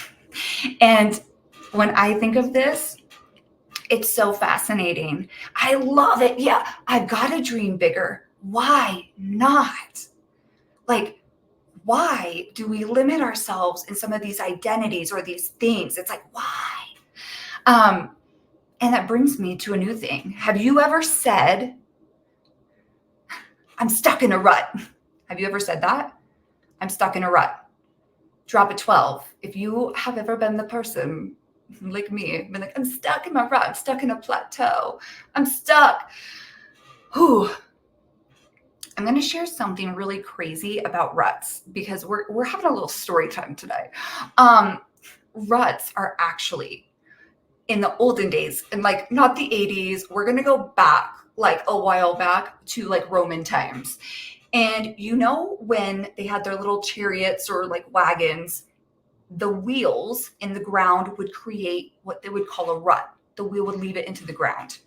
And when I think of this, it's so fascinating. I love it. Yeah, I've got to dream bigger. Why not? Like, why do we limit ourselves in some of these identities or these things? It's like, why? And that brings me to a new thing. Have you ever said, I'm stuck in a rut? Have you ever said that? I'm stuck in a rut. Drop a 12. If you have ever been the person like me, been like, I'm stuck in my rut. I'm stuck in a plateau. I'm stuck. Whew. I'm going to share something really crazy about ruts because we're having a little story time today. Ruts are actually in the olden days, and like not the 80s. We're going to go back like a while back to like Roman times. And you know, when they had their little chariots or like wagons, the wheels in the ground would create what they would call a rut. The wheel would leave it into the ground.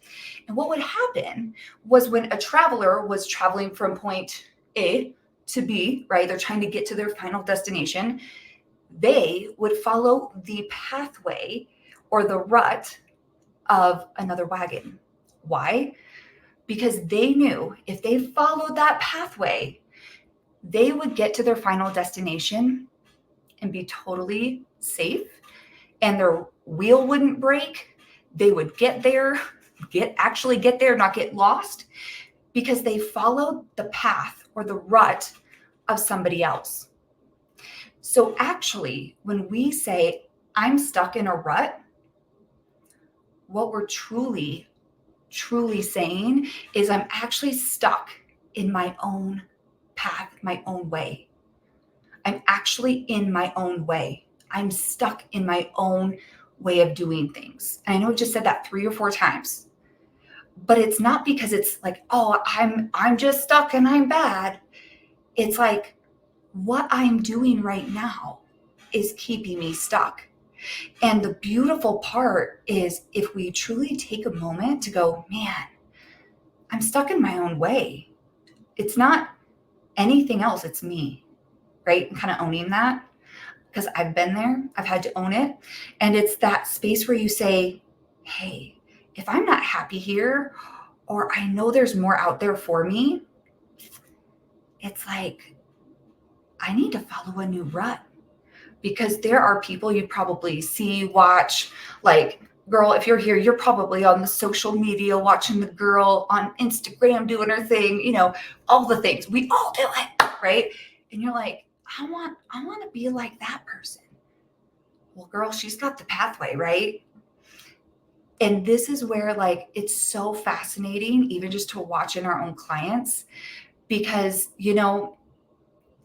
And what would happen was when a traveler was traveling from point A to B, right? They're trying to get to their final destination. They would follow the pathway or the rut of another wagon. Why? Because they knew if they followed that pathway, they would get to their final destination and be totally safe, and their wheel wouldn't break. They would get there, not get lost, because they followed the path or the rut of somebody else. So actually, when we say, I'm stuck in a rut, what we're truly saying is I'm actually stuck in my own path, my own way. I'm actually in my own way. I'm stuck in my own way of doing things. And I know I just said that 3 or 4 times, but it's not because it's like, oh, I'm just stuck and I'm bad. It's like what I'm doing right now is keeping me stuck. And the beautiful part is if we truly take a moment to go, man, I'm stuck in my own way. It's not anything else. It's me, right? And kind of owning that, because I've been there. I've had to own it. And it's that space where you say, hey, if I'm not happy here, or I know there's more out there for me, it's like, I need to follow a new rut. Because there are people you probably see, watch, like, girl, if you're here, you're probably on the social media watching the girl on Instagram doing her thing, you know, all the things. We all do it, right? And you're like, I want to be like that person. Well, girl, she's got the pathway, right? And this is where like it's so fascinating, even just to watch in our own clients, because, you know,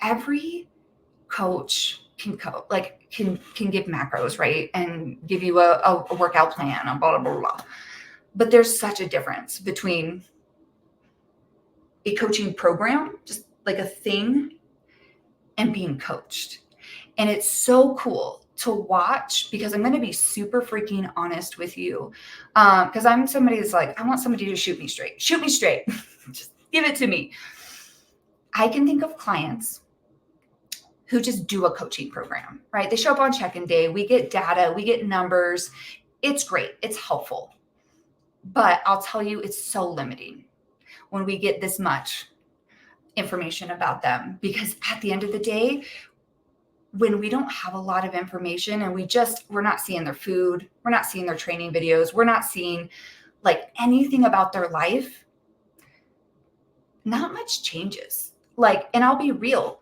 every coach, can give macros, right? And give you a workout plan and blah, blah, blah, blah. But there's such a difference between a coaching program, just like a thing, and being coached. And it's so cool to watch, because I'm going to be super freaking honest with you. Because I'm somebody that's like, I want somebody to shoot me straight. Shoot me straight. Just give it to me. I can think of clients who just do a coaching program, right? They show up on check-in day. We get data. We get numbers. It's great. It's helpful. But I'll tell you, it's so limiting when we get this much information about them, because at the end of the day, when we don't have a lot of information and we're not seeing their food, we're not seeing their training videos, we're not seeing like anything about their life, not much changes. Like, and I'll be real.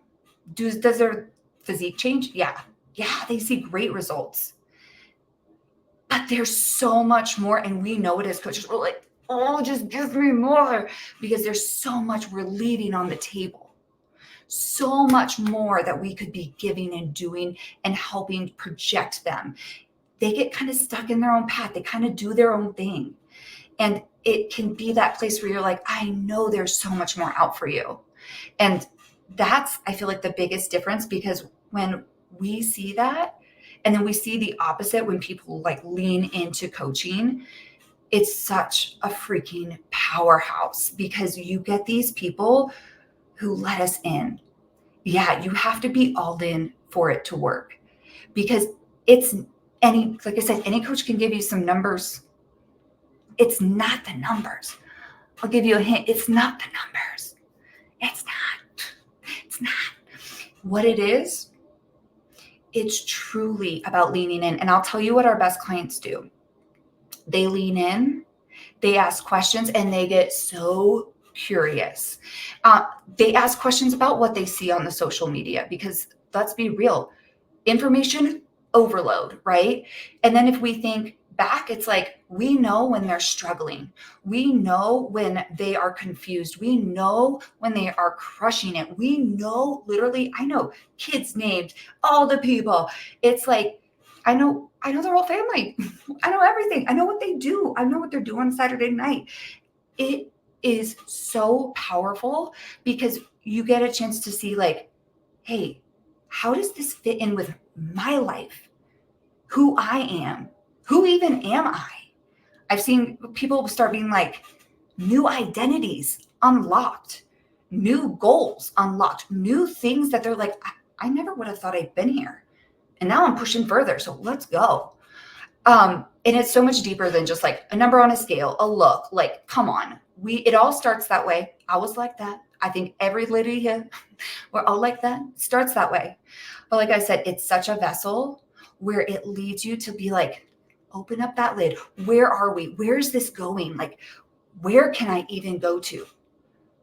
Does their physique change? Yeah, they see great results. But there's so much more, and we know it as coaches. We're like, oh, just give me more, because there's so much we're leaving on the table. So much more that we could be giving and doing and helping project them. They get kind of stuck in their own path. They kind of do their own thing. And it can be that place where you're like, I know there's so much more out for you. And that's, I feel like, the biggest difference, because when we see that, and then we see the opposite when people like lean into coaching, it's such a freaking powerhouse, because you get these people who let us in. Yeah, you have to be all in for it to work, because like I said, any coach can give you some numbers. It's not the numbers. I'll give you a hint. It's not the numbers. It's not. What it is, it's truly about leaning in. And I'll tell you what our best clients do. They lean in, they ask questions, and they get so curious. They ask questions about what they see on the social media, because let's be real, information overload, right? And then if we think back, it's like, we know when they're struggling. We know when they are confused. We know when they are crushing it. We know, literally, I know kids' names, all the people. It's like, I know their whole family. I know everything. I know what they do. I know what they're doing Saturday night. It is so powerful, because you get a chance to see like, hey, how does this fit in with my life? Who I am? Who even am I? I've seen people start being like, new identities unlocked, new goals unlocked, new things that they're like, I never would have thought I'd been here. And now I'm pushing further. So let's go. And it's so much deeper than just like a number on a scale, a look. Like, come on. It all starts that way. I was like that. I think every lady here, we're all like that. Starts that way. But like I said, it's such a vessel where it leads you to be like, open up that lid. Where are we? Where's this going? Like, where can I even go to?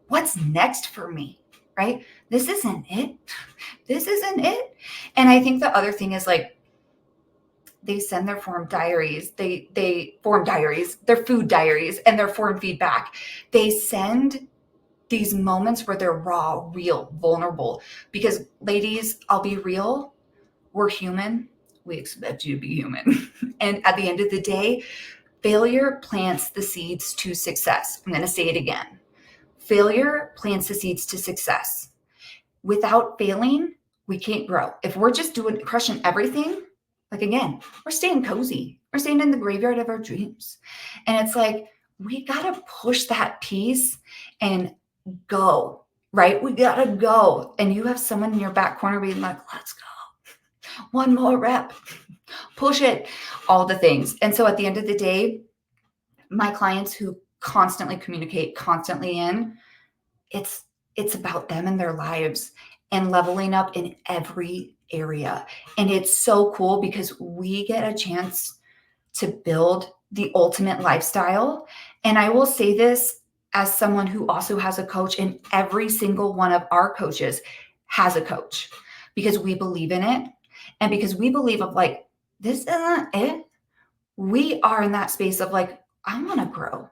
What's next for me? Right? This isn't it. This isn't it. And I think the other thing is like, they send their form diaries. They form diaries, their food diaries, and their form feedback. They send these moments where they're raw, real, vulnerable. Because ladies, I'll be real, we're human. We expect you to be human. And at the end of the day, failure plants the seeds to success. I'm going to say it again. Failure plants the seeds to success. Without failing, we can't grow. If we're just crushing everything, like again, we're staying cozy. We're staying in the graveyard of our dreams. And it's like, we got to push that piece and go, right? We got to go. And you have someone in your back corner being like, let's go. One more rep, push it, all the things. And so at the end of the day, my clients who constantly communicate, constantly it's about them and their lives and leveling up in every area. And it's so cool, because we get a chance to build the ultimate lifestyle. And I will say this as someone who also has a coach, and every single one of our coaches has a coach, because we believe in it. And because we believe of like, this isn't it. We are in that space of like, I want to grow.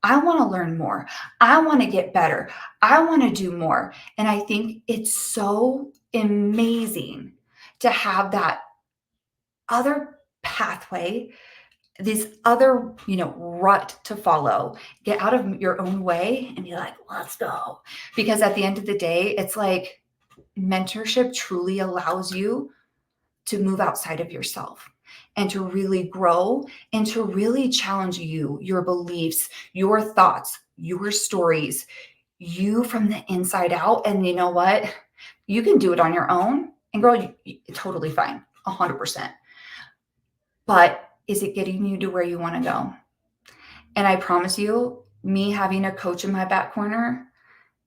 I want to learn more. I want to get better. I want to do more. And I think it's so amazing to have that other pathway, this other, rut to follow. Get out of your own way and be like, let's go. Because at the end of the day, it's like mentorship truly allows you to move outside of yourself and to really grow and to really challenge you, your beliefs, your thoughts, your stories, you from the inside out. And you know what? You can do it on your own, and girl, totally fine, 100%. But is it getting you to where you want to go? And I promise you, me having a coach in my back corner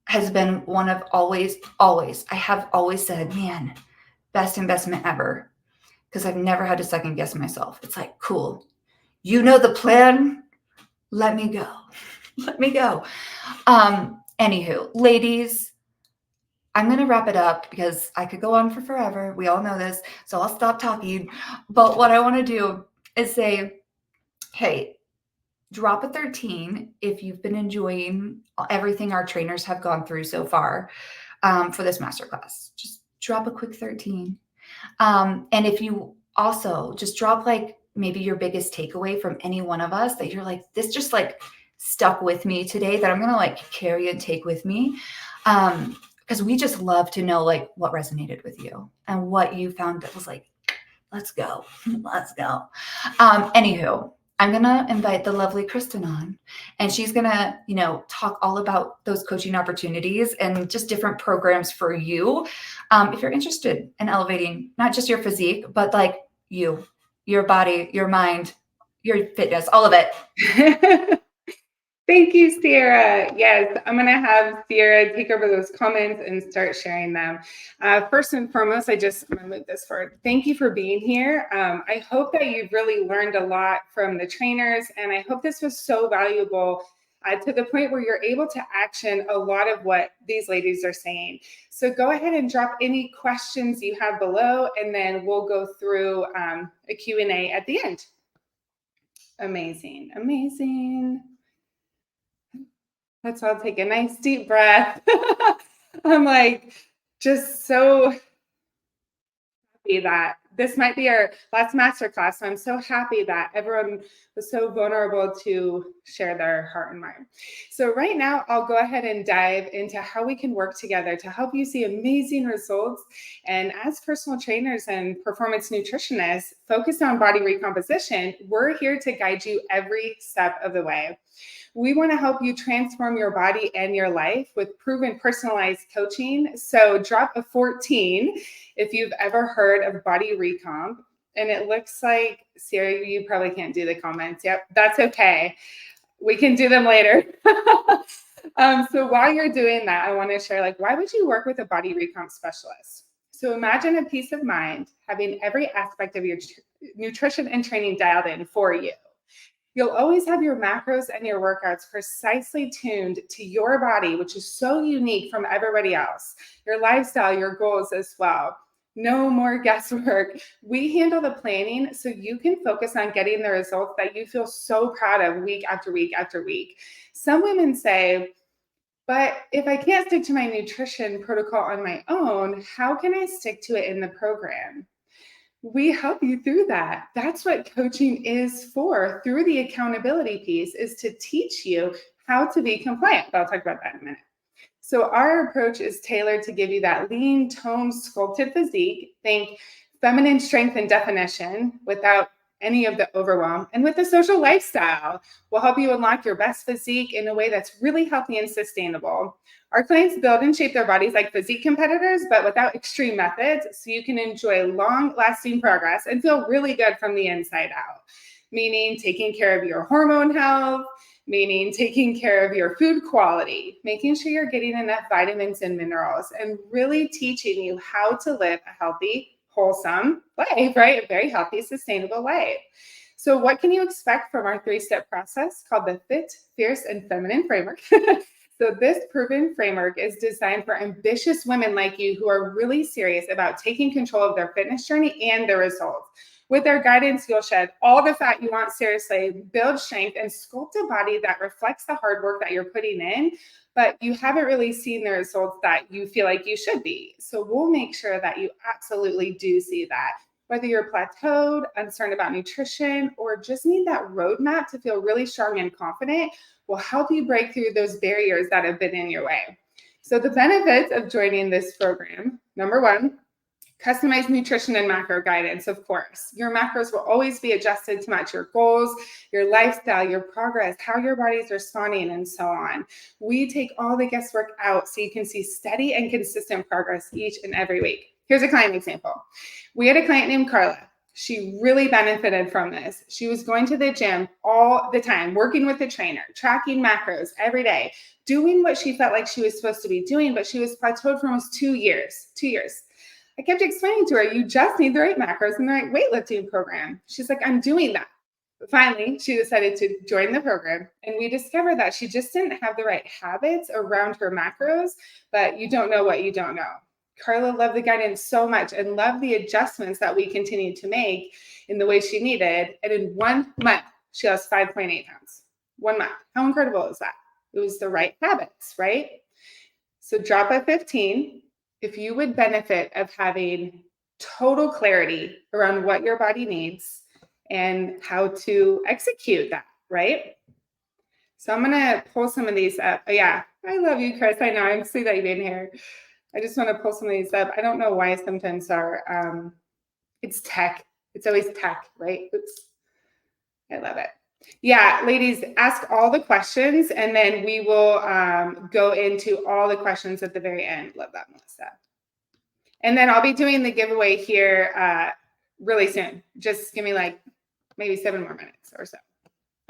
has been one of I have always said, man, best investment ever. Because I've never had to second guess myself. It's like, cool. You know the plan. Let me go. Let me go. Anywho, ladies, I'm going to wrap it up because I could go on for forever. We all know this. So I'll stop talking. But what I want to do is say, hey, drop a 13 if you've been enjoying everything our trainers have gone through so far for this masterclass. Just drop a quick 13. And if you also just drop like maybe your biggest takeaway from any one of us that you're like, this just like stuck with me today that I'm going to like carry and take with me. Because we just love to know like what resonated with you and what you found that was like, let's go. Let's go. Anywho, I'm going to invite the lovely Kristen on, and she's going to, talk all about those coaching opportunities and just different programs for you. If you're interested in elevating, not just your physique, but like you, your body, your mind, your fitness, all of it. Thank you, Sierra. Yes, I'm going to have Sierra take over those comments and start sharing them. First and foremost, I'm going to move this forward. Thank you for being here. I hope that you've really learned a lot from the trainers, and I hope this was so valuable to the point where you're able to action a lot of what these ladies are saying. So go ahead and drop any questions you have below, and then we'll go through a Q&A at the end. Amazing, amazing. Let's all take a nice deep breath. I'm like, just so happy that this might be our last masterclass. So I'm so happy that everyone was so vulnerable to share their heart and mind. So right now, I'll go ahead and dive into how we can work together to help you see amazing results. And as personal trainers and performance nutritionists focused on body recomposition, we're here to guide you every step of the way. We want to help you transform your body and your life with proven personalized coaching. So drop a 14 if you've ever heard of body recomp. And it looks like, Siri, you probably can't do the comments. Yep, that's okay. We can do them later. So while you're doing that, I want to share, like, why would you work with a body recomp specialist? So imagine a peace of mind having every aspect of your nutrition and training dialed in for you. You'll always have your macros and your workouts precisely tuned to your body, which is so unique from everybody else, your lifestyle, your goals as well. No more guesswork. We handle the planning so you can focus on getting the results that you feel so proud of week after week after week. Some women say, but if I can't stick to my nutrition protocol on my own, how can I stick to it in the program? We help you through that. That's what coaching is for, through the accountability piece, is to teach you how to be compliant. I'll talk about that in a minute. So our approach is tailored to give you that lean, toned, sculpted physique. Think feminine strength and definition without any of the overwhelm. And with the social lifestyle, we'll help you unlock your best physique in a way that's really healthy and sustainable. Our clients build and shape their bodies like physique competitors, but without extreme methods, so you can enjoy long-lasting progress and feel really good from the inside out, meaning taking care of your hormone health, meaning taking care of your food quality, making sure you're getting enough vitamins and minerals, and really teaching you how to live a healthy, wholesome life, right? A very healthy, sustainable life. So what can you expect from our 3-step process called the Fit, Fierce, and Feminine Framework? So this proven framework is designed for ambitious women like you who are really serious about taking control of their fitness journey and their results. With our guidance, you'll shed all the fat you want, seriously, build strength, and sculpt a body that reflects the hard work that you're putting in, but you haven't really seen the results that you feel like you should be. So we'll make sure that you absolutely do see that. Whether you're plateaued, uncertain about nutrition, or just need that roadmap to feel really strong and confident, will help you break through those barriers that have been in your way. So the benefits of joining this program, number one, customized nutrition and macro guidance, of course. Your macros will always be adjusted to match your goals, your lifestyle, your progress, how your body's responding, and so on. We take all the guesswork out so you can see steady and consistent progress each and every week. Here's a client example. We had a client named Carla. She really benefited from this. She was going to the gym all the time, working with the trainer, tracking macros every day, doing what she felt like she was supposed to be doing, but she was plateaued for almost 2 years. 2 years. I kept explaining to her, you just need the right macros and the right weightlifting program. She's like, I'm doing that. But finally, she decided to join the program, and we discovered that she just didn't have the right habits around her macros, but you don't know what you don't know. Carla loved the guidance so much and loved the adjustments that we continued to make in the way she needed. And in 1 month, she lost 5.8 pounds. 1 month. How incredible is that? It was the right habits, right? So drop at 15. If you would benefit of having total clarity around what your body needs and how to execute that, right? So I'm going to pull some of these up. Oh, yeah, I love you, Chris. I know. I see that you've been here. I just want to pull some of these up. I don't know why sometimes it's tech. It's always tech, right? Oops. I love it. Yeah, ladies, ask all the questions, and then we will go into all the questions at the very end. Love that, Melissa. And then I'll be doing the giveaway here really soon. Just give me like maybe 7 more minutes or so.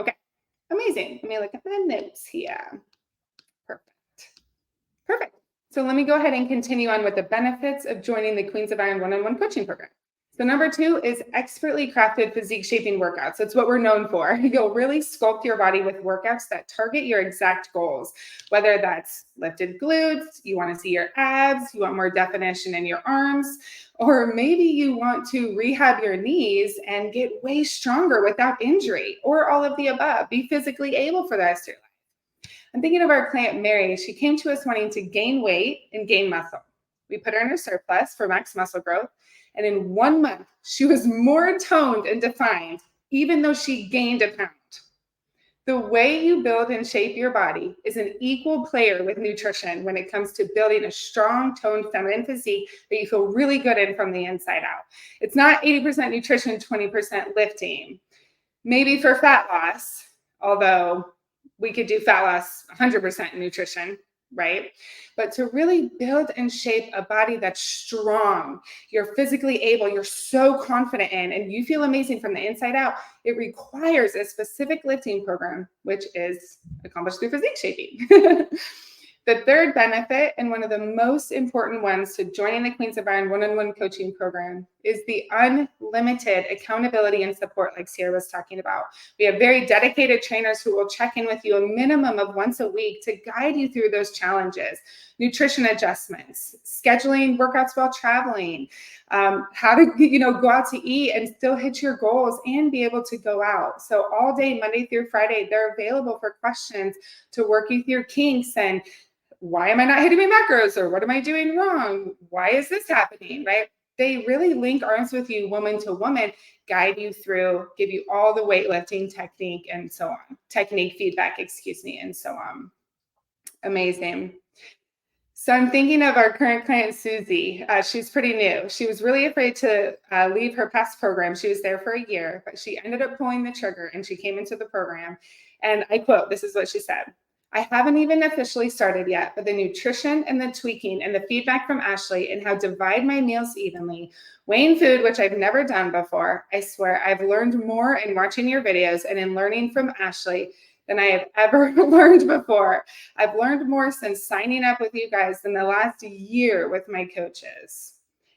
Okay, amazing. Let me look at the notes here. Perfect. So let me go ahead and continue on with the benefits of joining the Queens of Iron one-on-one coaching program. So number 2 is expertly crafted physique shaping workouts. It's what we're known for. You'll really sculpt your body with workouts that target your exact goals, whether that's lifted glutes, you want to see your abs, you want more definition in your arms, or maybe you want to rehab your knees and get way stronger without injury, or all of the above. Be physically able for the rest of your life. I'm thinking of our client, Mary. She came to us wanting to gain weight and gain muscle. We put her in a surplus for max muscle growth. And in 1 month, she was more toned and defined, even though she gained a pound. The way you build and shape your body is an equal player with nutrition when it comes to building a strong, toned, feminine physique that you feel really good in from the inside out. It's not 80% nutrition, 20% lifting. Maybe for fat loss, although we could do fat loss 100% nutrition, right? But to really build and shape a body that's strong, you're physically able, you're so confident in, and you feel amazing from the inside out, it requires a specific lifting program, which is accomplished through physique shaping. The third benefit, and one of the most important ones to joining the Queens of Iron one-on-one coaching program, is the unlimited accountability and support like Sierra was talking about. We have very dedicated trainers who will check in with you a minimum of once a week to guide you through those challenges, nutrition adjustments, scheduling workouts while traveling, how to go out to eat and still hit your goals and be able to go out. So all day, Monday through Friday, they're available for questions to work with your kinks and why am I not hitting my macros, or what am I doing wrong? Why is this happening, right? They really link arms with you, woman to woman, guide you through, give you all the weightlifting technique and so on. Technique feedback, and so on. Amazing. So I'm thinking of our current client, Susie. She's pretty new. She was really afraid to leave her past program. She was there for a year, but she ended up pulling the trigger and she came into the program. And I quote, this is what she said. I haven't even officially started yet, but the nutrition and the tweaking and the feedback from Ashley and how to divide my meals evenly, weighing food, which I've never done before. I swear I've learned more in watching your videos and in learning from Ashley than I have ever learned before. I've learned more since signing up with you guys than the last year with my coaches.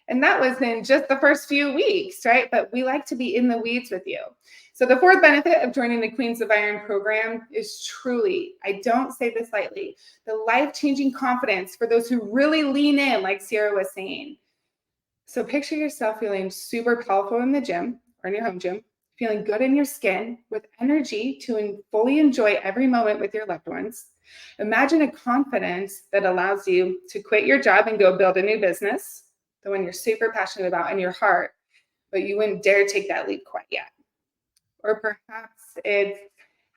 And that was in just the first few weeks, right? But we like to be in the weeds with you. So the fourth benefit of joining the Queens of Iron program is truly, I don't say this lightly, the life-changing confidence for those who really lean in, like Sierra was saying. So picture yourself feeling super powerful in the gym or in your home gym, feeling good in your skin with energy to fully enjoy every moment with your loved ones. Imagine a confidence that allows you to quit your job and go build a new business, the one you're super passionate about in your heart, but you wouldn't dare take that leap quite yet. Or perhaps it's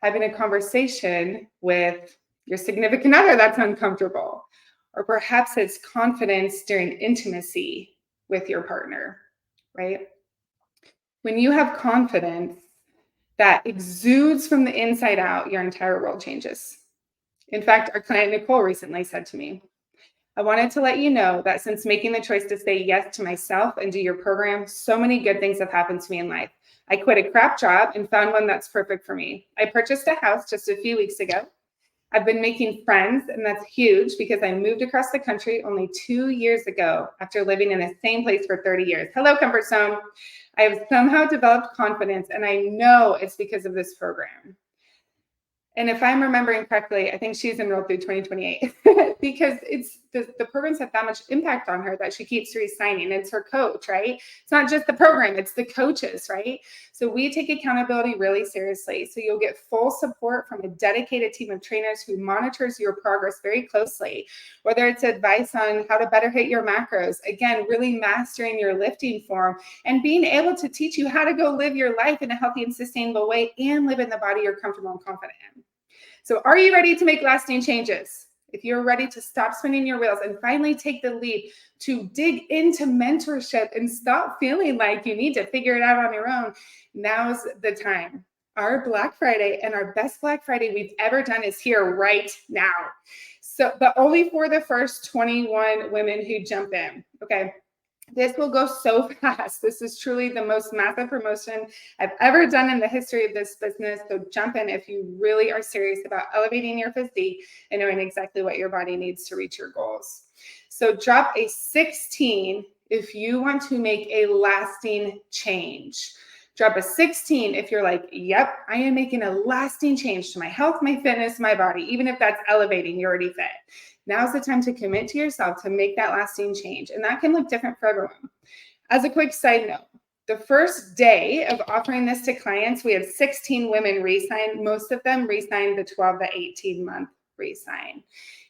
having a conversation with your significant other that's uncomfortable. Or perhaps it's confidence during intimacy with your partner, right? When you have confidence that exudes from the inside out, your entire world changes. In fact, our client Nicole recently said to me, I wanted to let you know that since making the choice to say yes to myself and do your program, so many good things have happened to me in life. I quit a crap job and found one that's perfect for me. I purchased a house just a few weeks ago. I've been making friends, and that's huge because I moved across the country only 2 years ago after living in the same place for 30 years. Hello, comfort zone. I have somehow developed confidence, and I know it's because of this program. And if I'm remembering correctly, I think she's enrolled through 2028 because it's the programs have that much impact on her that she keeps re-signing. It's her coach, right? It's not just the program, it's the coaches, right? So we take accountability really seriously. So you'll get full support from a dedicated team of trainers who monitors your progress very closely, whether it's advice on how to better hit your macros, again, really mastering your lifting form and being able to teach you how to go live your life in a healthy and sustainable way and live in the body you're comfortable and confident in. So are you ready to make lasting changes? If you're ready to stop spinning your wheels and finally take the leap to dig into mentorship and stop feeling like you need to figure it out on your own, now's the time. Our Black Friday and our best Black Friday we've ever done is here right now. So, but only for the first 21 women who jump in, okay? This will go so fast. This is truly the most massive promotion I've ever done in the history of this business. So jump in if you really are serious about elevating your physique and knowing exactly what your body needs to reach your goals. So drop a 16 if you want to make a lasting change. Drop a 16 if you're like, yep, I am making a lasting change to my health, my fitness, my body, even if that's elevating, you're already fit. Now's the time to commit to yourself to make that lasting change. And that can look different for everyone. As a quick side note, the first day of offering this to clients, we had 16 women re-sign. Most of them re-signed the 12 to 18 month re-sign.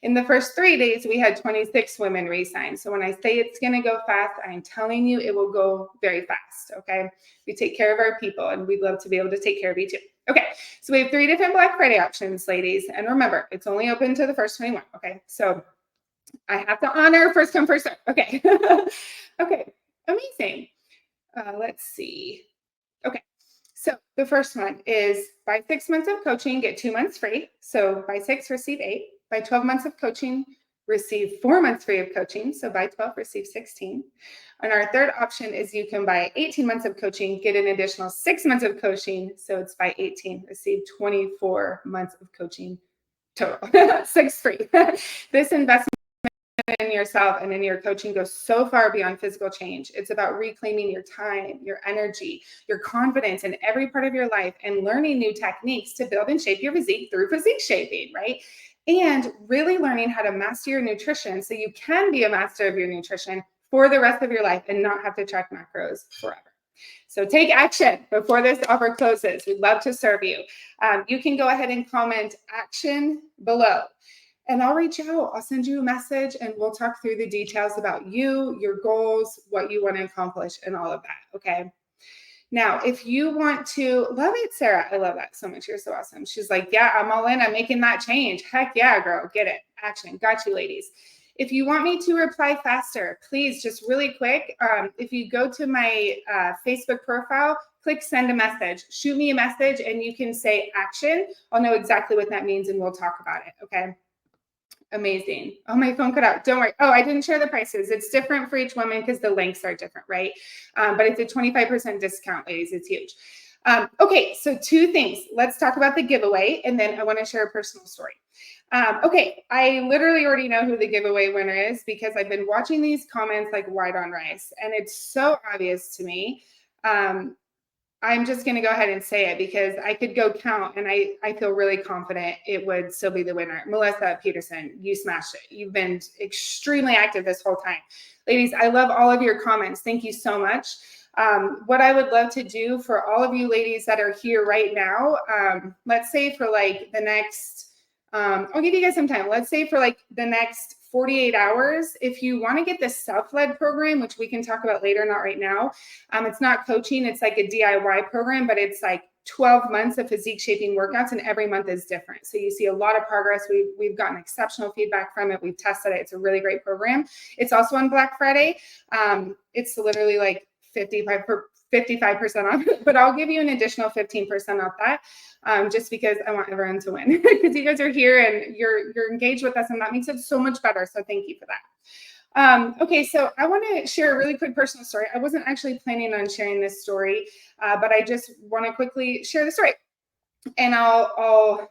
In the first 3 days, we had 26 women re-sign. So when I say it's going to go fast, I'm telling you it will go very fast, okay? We take care of our people, and we'd love to be able to take care of you too. Okay, so we have 3 different Black Friday options, ladies. And remember, it's only open to the first 21, okay? So I have to honor first come, first serve. Okay, okay, amazing. Let's see. Okay, so the first one is buy 6 months of coaching, get 2 months free. So buy 6, receive 8. Buy 12 months of coaching, receive 4 months free of coaching. So buy 12, receive 16. And our third option is you can buy 18 months of coaching, get an additional 6 months of coaching. So it's buy 18, receive 24 months of coaching total, 6 free. This investment in yourself and in your coaching goes so far beyond physical change. It's about reclaiming your time, your energy, your confidence in every part of your life and learning new techniques to build and shape your physique through physique shaping, right? And really learning how to master your nutrition so you can be a master of your nutrition for the rest of your life and not have to track macros forever. So take action before this offer closes. We'd love to serve you. You can go ahead and comment action below. And I'll reach out. I'll send you a message and we'll talk through the details about you, your goals, what you want to accomplish, and all of that. Okay. Now, if you want to, love it, Sarah. I love that so much. You're so awesome. She's like, yeah, I'm all in. I'm making that change. Heck yeah, girl. Get it. Action. Got you, ladies. If you want me to reply faster, please just really quick. If you go to my Facebook profile, click send a message, shoot me a message, and you can say action. I'll know exactly what that means and we'll talk about it. Okay. Amazing. Oh, my phone cut out. Don't worry. Oh, I didn't share the prices. It's different for each woman because the links are different, right? But it's a 25% discount, ladies. It's huge. Okay, so 2 things. Let's talk about the giveaway, and then I want to share a personal story. Okay, I literally already know who the giveaway winner is because I've been watching these comments like white on rice, and it's so obvious to me. I'm just going to go ahead and say it because I could go count and I feel really confident it would still be the winner. Melissa Peterson, you smashed it. You've been extremely active this whole time. Ladies, I love all of your comments. Thank you so much. What I would love to do for all of you ladies that are here right now, let's say for like the next, I'll give you guys some time. Let's say for like the next 48 hours, if you want to get the self-led program, which we can talk about later, not right now. It's not coaching, it's like a DIY program, but it's like 12 months of physique shaping workouts, and every month is different. So you see a lot of progress. We've gotten exceptional feedback from it. We've tested it. It's a really great program. It's also on Black Friday. It's literally like 55% off, but I'll give you an additional 15% off that, just because I want everyone to win, because you guys are here and you're engaged with us, and that makes it so much better. So thank you for that. Okay, so I want to share a really quick personal story. I wasn't actually planning on sharing this story, but I just want to quickly share the story, and I'll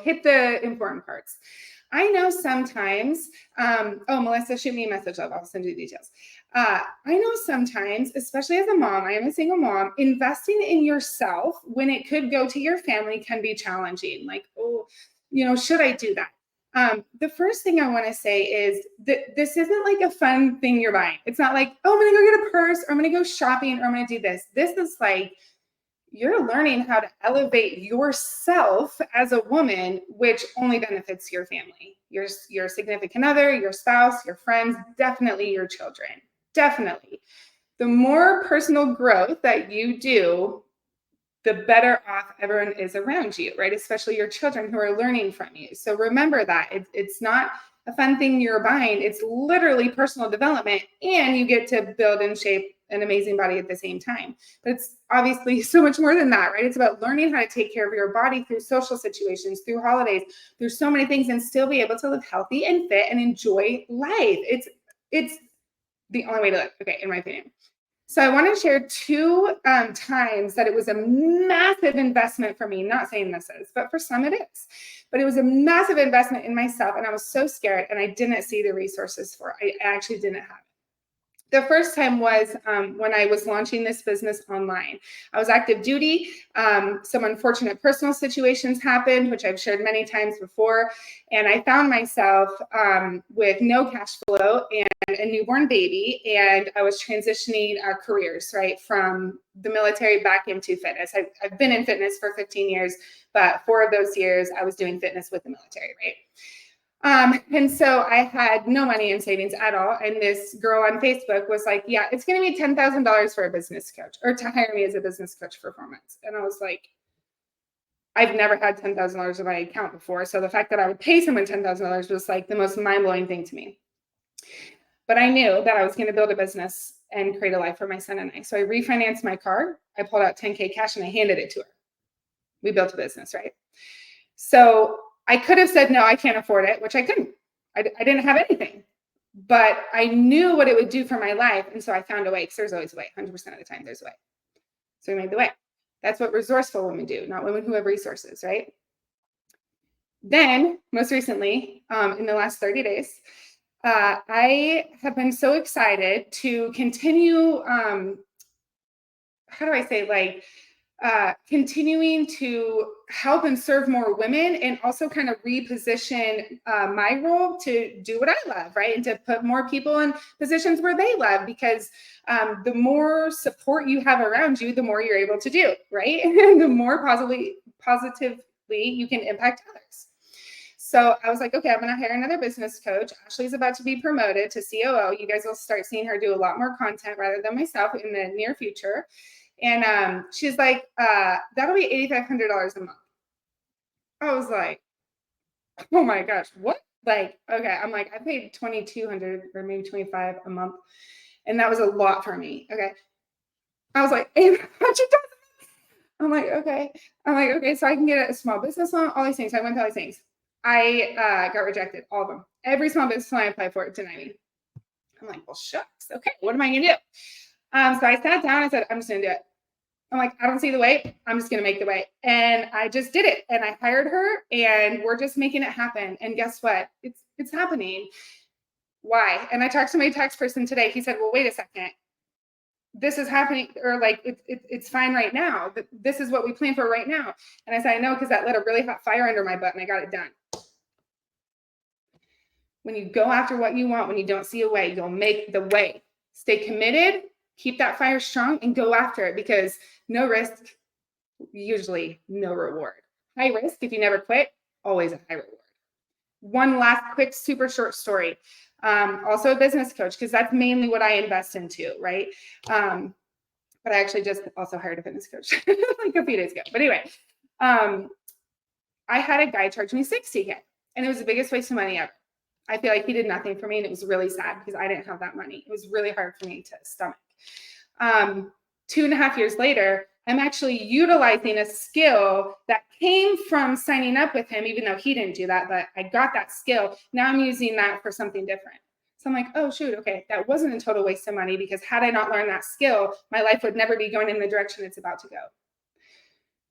hit the important parts. I know sometimes, Melissa, shoot me a message. I'll send you the details. I know sometimes, especially as a mom, I am a single mom, investing in yourself when it could go to your family can be challenging. Like, oh, should I do that? The first thing I want to say is that this isn't like a fun thing you're buying. It's not like, oh, I'm going to go get a purse, or I'm going to go shopping, or I'm going to do this. This is like, you're learning how to elevate yourself as a woman, which only benefits your family, your significant other, your spouse, your friends, definitely your children. Definitely. The more personal growth that you do, the better off everyone is around you, right? Especially your children who are learning from you. So remember that it's not a fun thing you're buying. It's literally personal development, and you get to build and shape an amazing body at the same time. But it's obviously so much more than that, right? It's about learning how to take care of your body through social situations, through holidays, through so many things, and still be able to live healthy and fit and enjoy life. It's the only way to live, okay, in my opinion. So I want to share two times that it was a massive investment for me. Not saying this is, but for some it is. But it was a massive investment in myself, and I was so scared, and I didn't see the resources for it. I actually didn't have it. The first time was when I was launching this business online. I was active duty. Some unfortunate personal situations happened, which I've shared many times before. And I found myself with no cash flow and a newborn baby. And I was transitioning careers, right, from the military back into fitness. I've been in fitness for 15 years, but 4 of those years I was doing fitness with the military, right? And so I had no money in savings at all. And this girl on Facebook was like, yeah, it's going to be $10,000 for a business coach, or to hire me as a business coach for 4 months. And I was like, I've never had $10,000 in my account before. So the fact that I would pay someone $10,000 was like the most mind-blowing thing to me. But I knew that I was going to build a business and create a life for my son and I. So I refinanced my car. I pulled out $10K cash and I handed it to her. We built a business, right? So I could have said, no, I can't afford it, which I couldn't. I didn't have anything, but I knew what it would do for my life. And so I found a way, because there's always a way. 100% of the time, there's a way. So we made the way. That's what resourceful women do, not women who have resources, right? Then, most recently, in the last 30 days, I have been so excited to continue, continuing to help and serve more women, and also kind of reposition my role to do what I love, right? And to put more people in positions where they love, because the more support you have around you, the more you're able to do, right? And the more positively you can impact others. So I was like, okay, I'm going to hire another business coach. Ashley's about to be promoted to COO. You guys will start seeing her do a lot more content rather than myself in the near future. And she's like, that'll be $8,500 a month. I was like, oh my gosh, what? Like, okay. I'm like, I paid $2,200 or maybe $25 a month. And that was a lot for me. Okay. I was like, $800. I'm like, okay. So I can get a small business loan, all these things. So I went to all these things. I got rejected, all of them. Every small business loan I applied for, denied me. I'm like, well, shucks. Okay, what am I going to do? So I sat down and said, I'm just going to do it. I'm like, I don't see the way. I'm just going to make the way. And I just did it. And I hired her, and we're just making it happen. And guess what? It's happening. Why? And I talked to my tax person today. He said, well, wait a second. This is happening, or like, it's fine right now. This is what we plan for right now. And I said, I know, because that lit a really hot fire under my butt, and I got it done. When you go after what you want, when you don't see a way, you'll make the way. Stay committed, keep that fire strong and go after it, because no risk, usually no reward. High risk, if you never quit, always a high reward. One last quick, super short story. Also a business coach, because that's mainly what I invest into, right? But I actually just also hired a fitness coach like a few days ago. But anyway, I had a guy charge me $60K, and it was the biggest waste of money ever. I feel like he did nothing for me, and it was really sad because I didn't have that money. It was really hard for me to stomach. 2.5 years later, I'm actually utilizing a skill that came from signing up with him, even though he didn't do that, but I got that skill. Now I'm using that for something different. So I'm like, oh, shoot, okay, that wasn't a total waste of money, because had I not learned that skill, my life would never be going in the direction it's about to go.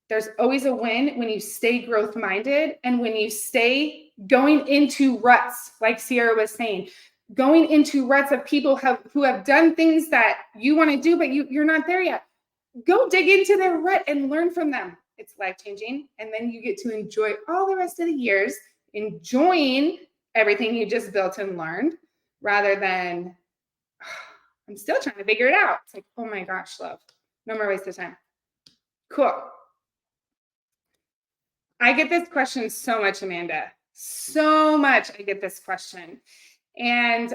There's always a win when you stay growth minded, and when you stay going into ruts, like Sierra was saying, going into ruts of people who have done things that you want to do, but you're not there yet. Go dig into their rut and learn from them. It's life-changing. And then you get to enjoy all the rest of the years, enjoying everything you just built and learned, rather than, I'm still trying to figure it out. It's like, oh my gosh, love, no more waste of time. Cool. I get this question so much, Amanda. So much I get this question. And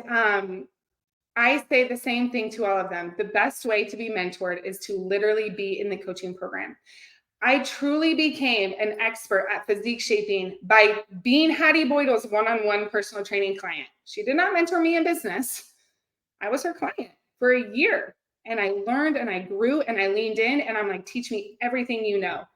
I say the same thing to all of them. The best way to be mentored is to literally be in the coaching program. I truly became an expert at physique shaping by being Hattie Boydle's one-on-one personal training client. She did not mentor me in business. I was her client for a year, and I learned and I grew and I leaned in, and I'm like, teach me everything you know.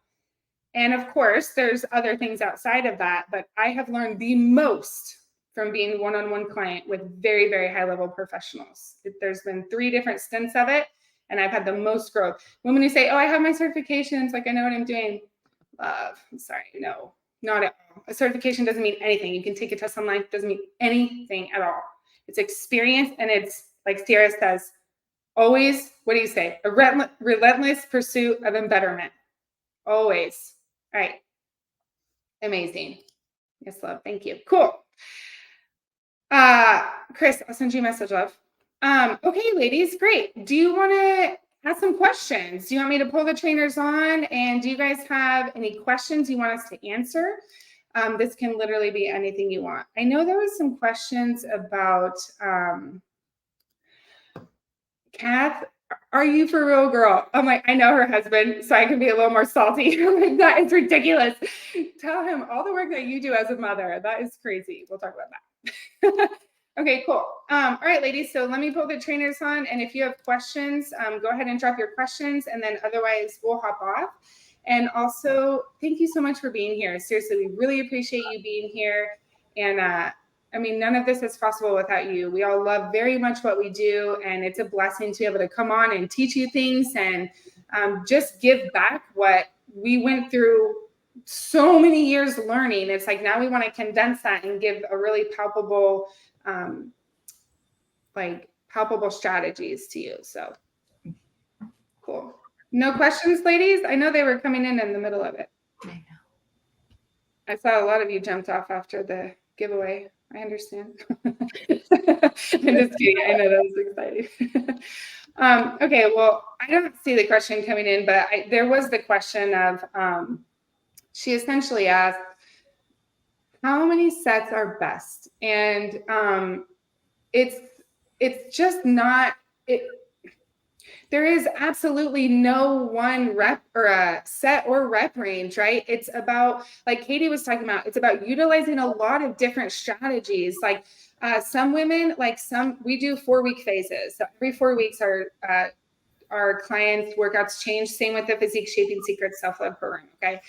And of course, there's other things outside of that, but I have learned the most from being one-on-one client with very, very high-level professionals. There's been 3 different stints of it, and I've had the most growth. Women who say, oh, I have my certifications, like I know what I'm doing. Love, I'm sorry, no, not at all. A certification doesn't mean anything. You can take a test online, it doesn't mean anything at all. It's experience, and it's, like Sierra says, always, what do you say? A relentless pursuit of embetterment. Always. All right. Amazing. Yes, love. Thank you. Cool. Chris, I'll send you a message, love. Okay, ladies, great. Do you want to ask some questions? Do you want me to pull the trainers on? And do you guys have any questions you want us to answer? This can literally be anything you want. I know there was some questions about, Kath, are you for real, girl? I'm like, I know her husband, so I can be a little more salty. I'm like, that is ridiculous. Tell him all the work that you do as a mother. That is crazy. We'll talk about that. Okay, cool. All right, ladies. So let me pull the trainers on. And if you have questions, go ahead and drop your questions. And then otherwise, we'll hop off. And also, thank you so much for being here. Seriously, we really appreciate you being here. And I mean, none of this is possible without you. We all love very much what we do, and it's a blessing to be able to come on and teach you things and just give back what we went through so many years learning. It's like now we want to condense that and give a really palpable, palpable strategies to you. So cool. No questions, ladies? I know they were coming in the middle of it. I know. I saw a lot of you jumped off after the giveaway. I understand. I'm just kidding. I know that was exciting. Okay, well, I don't see the question coming in, but there was the question of, she essentially asked, how many sets are best? And it's just not, there is absolutely no one rep or a set or rep range, right? It's about, like Katie was talking about, it's about utilizing a lot of different strategies. Like some women, we do 4-week phases. So every 4 weeks our clients' workouts change. Same with the Physique Shaping Secrets Self-Love program, okay?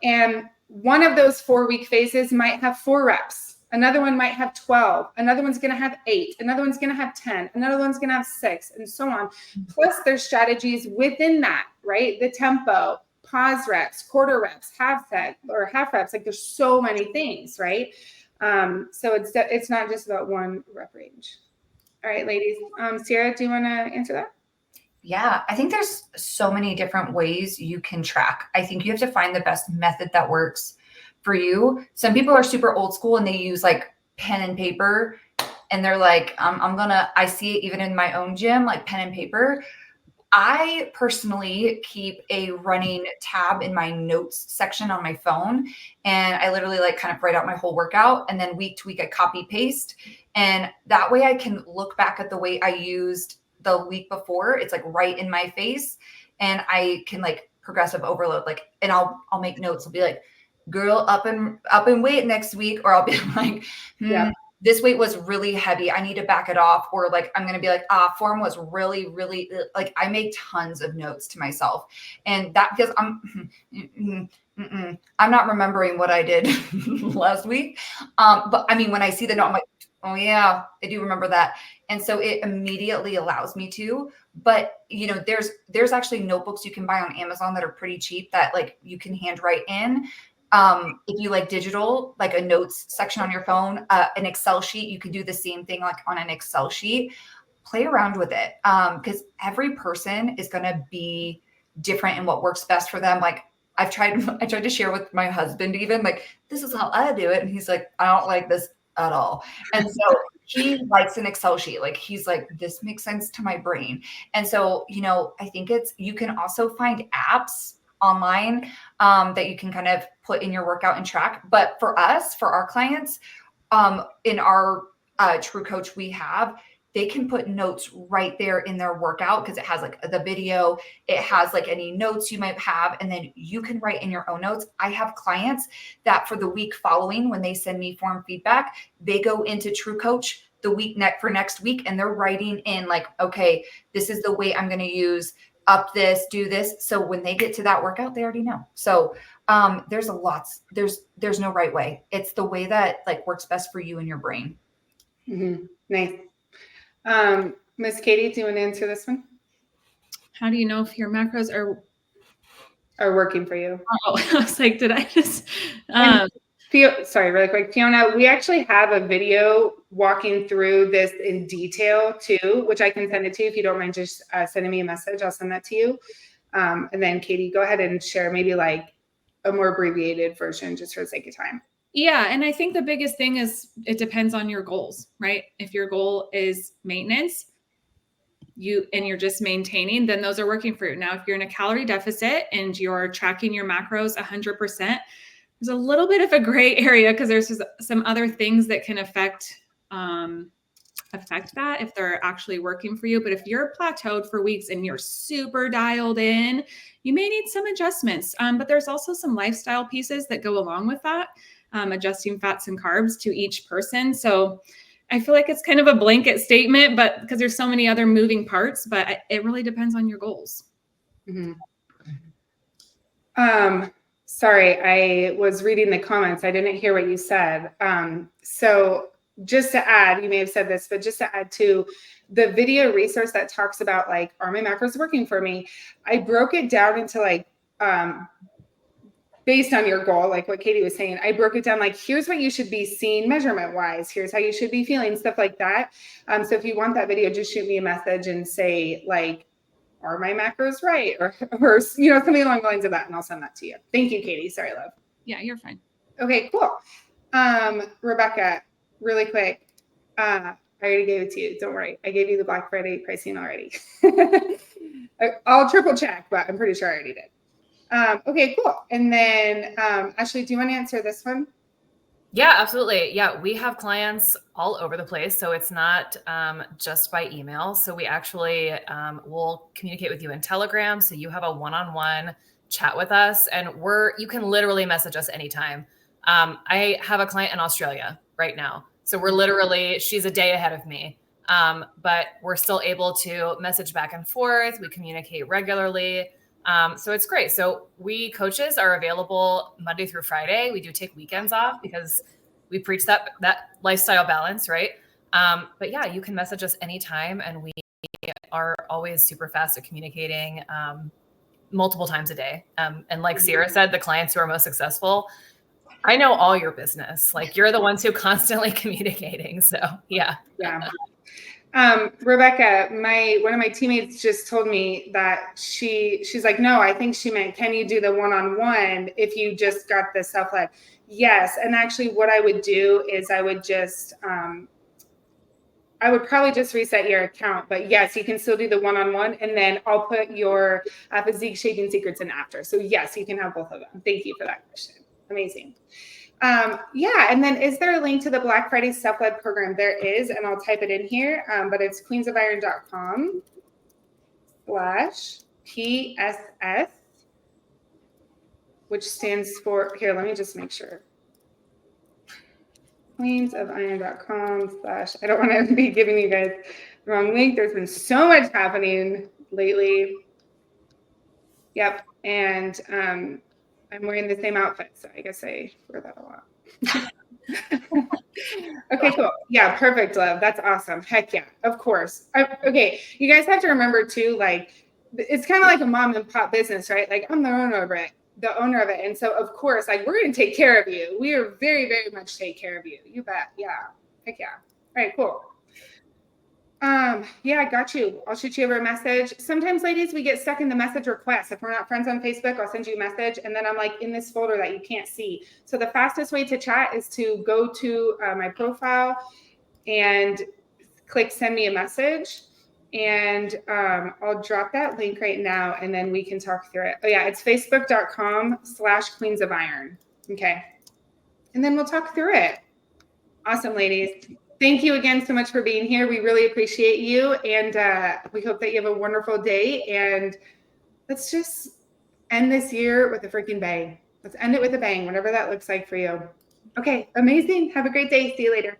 And one of those 4-week phases might have 4 reps. Another one might have 12. Another one's going to have 8. Another one's going to have 10. Another one's going to have 6, and so on. Plus there's strategies within that, right? The tempo, pause reps, quarter reps, half reps. Like there's so many things, right? So it's not just about one rep range. All right, ladies. Sierra, do you want to answer that? Yeah, I think there's so many different ways you can track. I think you have to find the best method that works for you. Some people are super old school and they use like pen and paper, and they're like, I see it even in my own gym, like pen and paper. I personally keep a running tab in my notes section on my phone, and I literally like kind of write out my whole workout, and then week to week I copy paste, and that way I can look back at the weight I used the week before. It's like right in my face, and I can like progressive overload, like, and I'll make notes. I'll be like, girl, up and weight next week, or I'll be like, Yeah. this weight was really heavy. I need to back it off. Or like, I'm going to be like, form was really, really, like, I make tons of notes to myself. And that, because I'm not remembering what I did last week. But I mean, when I see the note, I'm like, oh yeah, I do remember that. And so it immediately allows me to, but you know, there's actually notebooks you can buy on Amazon that are pretty cheap that like you can handwrite in. If you like digital, like a notes section on your phone, an Excel sheet, you can do the same thing like on an Excel sheet. Play around with it, because every person is going to be different in what works best for them. Like I tried to share with my husband, even like, this is how I do it. And he's like, I don't like this at all. And so he likes an Excel sheet. Like he's like, this makes sense to my brain. And so, you know, I think you can also find apps online that you can kind of put in your workout and track. But for us, for our clients, in our True Coach, they can put notes right there in their workout because it has like the video, it has like any notes you might have, and then you can write in your own notes. I have clients that for the week following, when they send me form feedback, they go into True Coach the week for next week, and they're writing in like, okay, this is the weight I'm going to use, up this, do this. So when they get to that workout, they already know. So there's there's no right way. It's the way that like works best for you and your brain. Mm-hmm. Nice. Miss Katie, do you want to answer this one? How do you know if your macros are working for you? Oh, I was like, did I just Sorry, really quick, Fiona, we actually have a video walking through this in detail too, which I can send it to you if you don't mind just sending me a message. I'll send that to you. And then Katie, go ahead and share maybe like a more abbreviated version just for the sake of time. Yeah. And I think the biggest thing is it depends on your goals, right? If your goal is maintenance, you're just maintaining, then those are working for you. Now, if you're in a calorie deficit and you're tracking your macros 100%, there's a little bit of a gray area because there's some other things that can affect that if they're actually working for you. But if you're plateaued for weeks and you're super dialed in, you may need some adjustments. But there's also some lifestyle pieces that go along with that, adjusting fats and carbs to each person. So I feel like it's kind of a blanket statement, but because there's so many other moving parts, but it really depends on your goals. Mm-hmm. Sorry, I was reading the comments. I didn't hear what you said. So just to add, you may have said this, but just to add to the video resource that talks about like, are my macros working for me? I broke it down into like, based on your goal, like what Katie was saying, I broke it down like, here's what you should be seeing measurement wise. Here's how you should be feeling, stuff like that. So if you want that video, just shoot me a message and say like, are my macros right? Or you know, something along the lines of that. And I'll send that to you. Thank you, Katie. Sorry, love. Yeah, you're fine. Okay, cool. Rebecca, really quick. I already gave it to you. Don't worry. I gave you the Black Friday pricing already. I'll triple check, but I'm pretty sure I already did. Okay, cool. And then Ashley, do you want to answer this one? Yeah, absolutely. Yeah, we have clients all over the place. So it's not just by email. So we actually will communicate with you in Telegram. So you have a one-on-one chat with us, and you can literally message us anytime. I have a client in Australia right now. So she's a day ahead of me. But we're still able to message back and forth. We communicate regularly. So it's great. So we coaches are available Monday through Friday. We do take weekends off because we preach that lifestyle balance, right? But yeah, you can message us anytime, and we are always super fast at communicating multiple times a day. And like Sierra said, the clients who are most successful, I know all your business. Like you're the ones who constantly communicating. So yeah. Yeah. Rebecca, one of my teammates just told me that she's like, no, I think she meant, can you do the one-on-one if you just got the self-led? Yes. And actually what I would do is I would just, I would probably just reset your account, but yes, you can still do the one-on-one, and then I'll put your physique shaping secrets in after. So yes, you can have both of them. Thank you for that question. Amazing. Yeah, and then is there a link to the Black Friday self-led program? There is, and I'll type it in here, but it's queensofiron.com/PSS, which stands for, here, let me just make sure. queensofiron.com/ I don't want to be giving you guys the wrong link. There's been so much happening lately. Yep, and I'm wearing the same outfit, so I guess I wear that a lot. Okay, cool. Yeah, perfect, love. That's awesome. Heck yeah, of course. Okay, you guys have to remember too, like, it's kind of like a mom and pop business, right? Like, I'm the owner of it. And so of course, like, we're gonna take care of you. We are very, very much take care of you. You bet. Yeah. Heck yeah. All right, cool. Yeah, I got you. I'll shoot you over a message. Sometimes, ladies, we get stuck in the message requests. If we're not friends on Facebook, I'll send you a message, and then I'm like in this folder that you can't see. So the fastest way to chat is to go to my profile and click send me a message, and I'll drop that link right now, and then we can talk through it. Oh yeah, it's facebook.com/queensofiron. Okay, and then we'll talk through it. Awesome, ladies. Thank you again so much for being here. We really appreciate you, and we hope that you have a wonderful day. And let's just end this year with a freaking bang. Let's end it with a bang, whatever that looks like for you. Okay, amazing. Have a great day. See you later.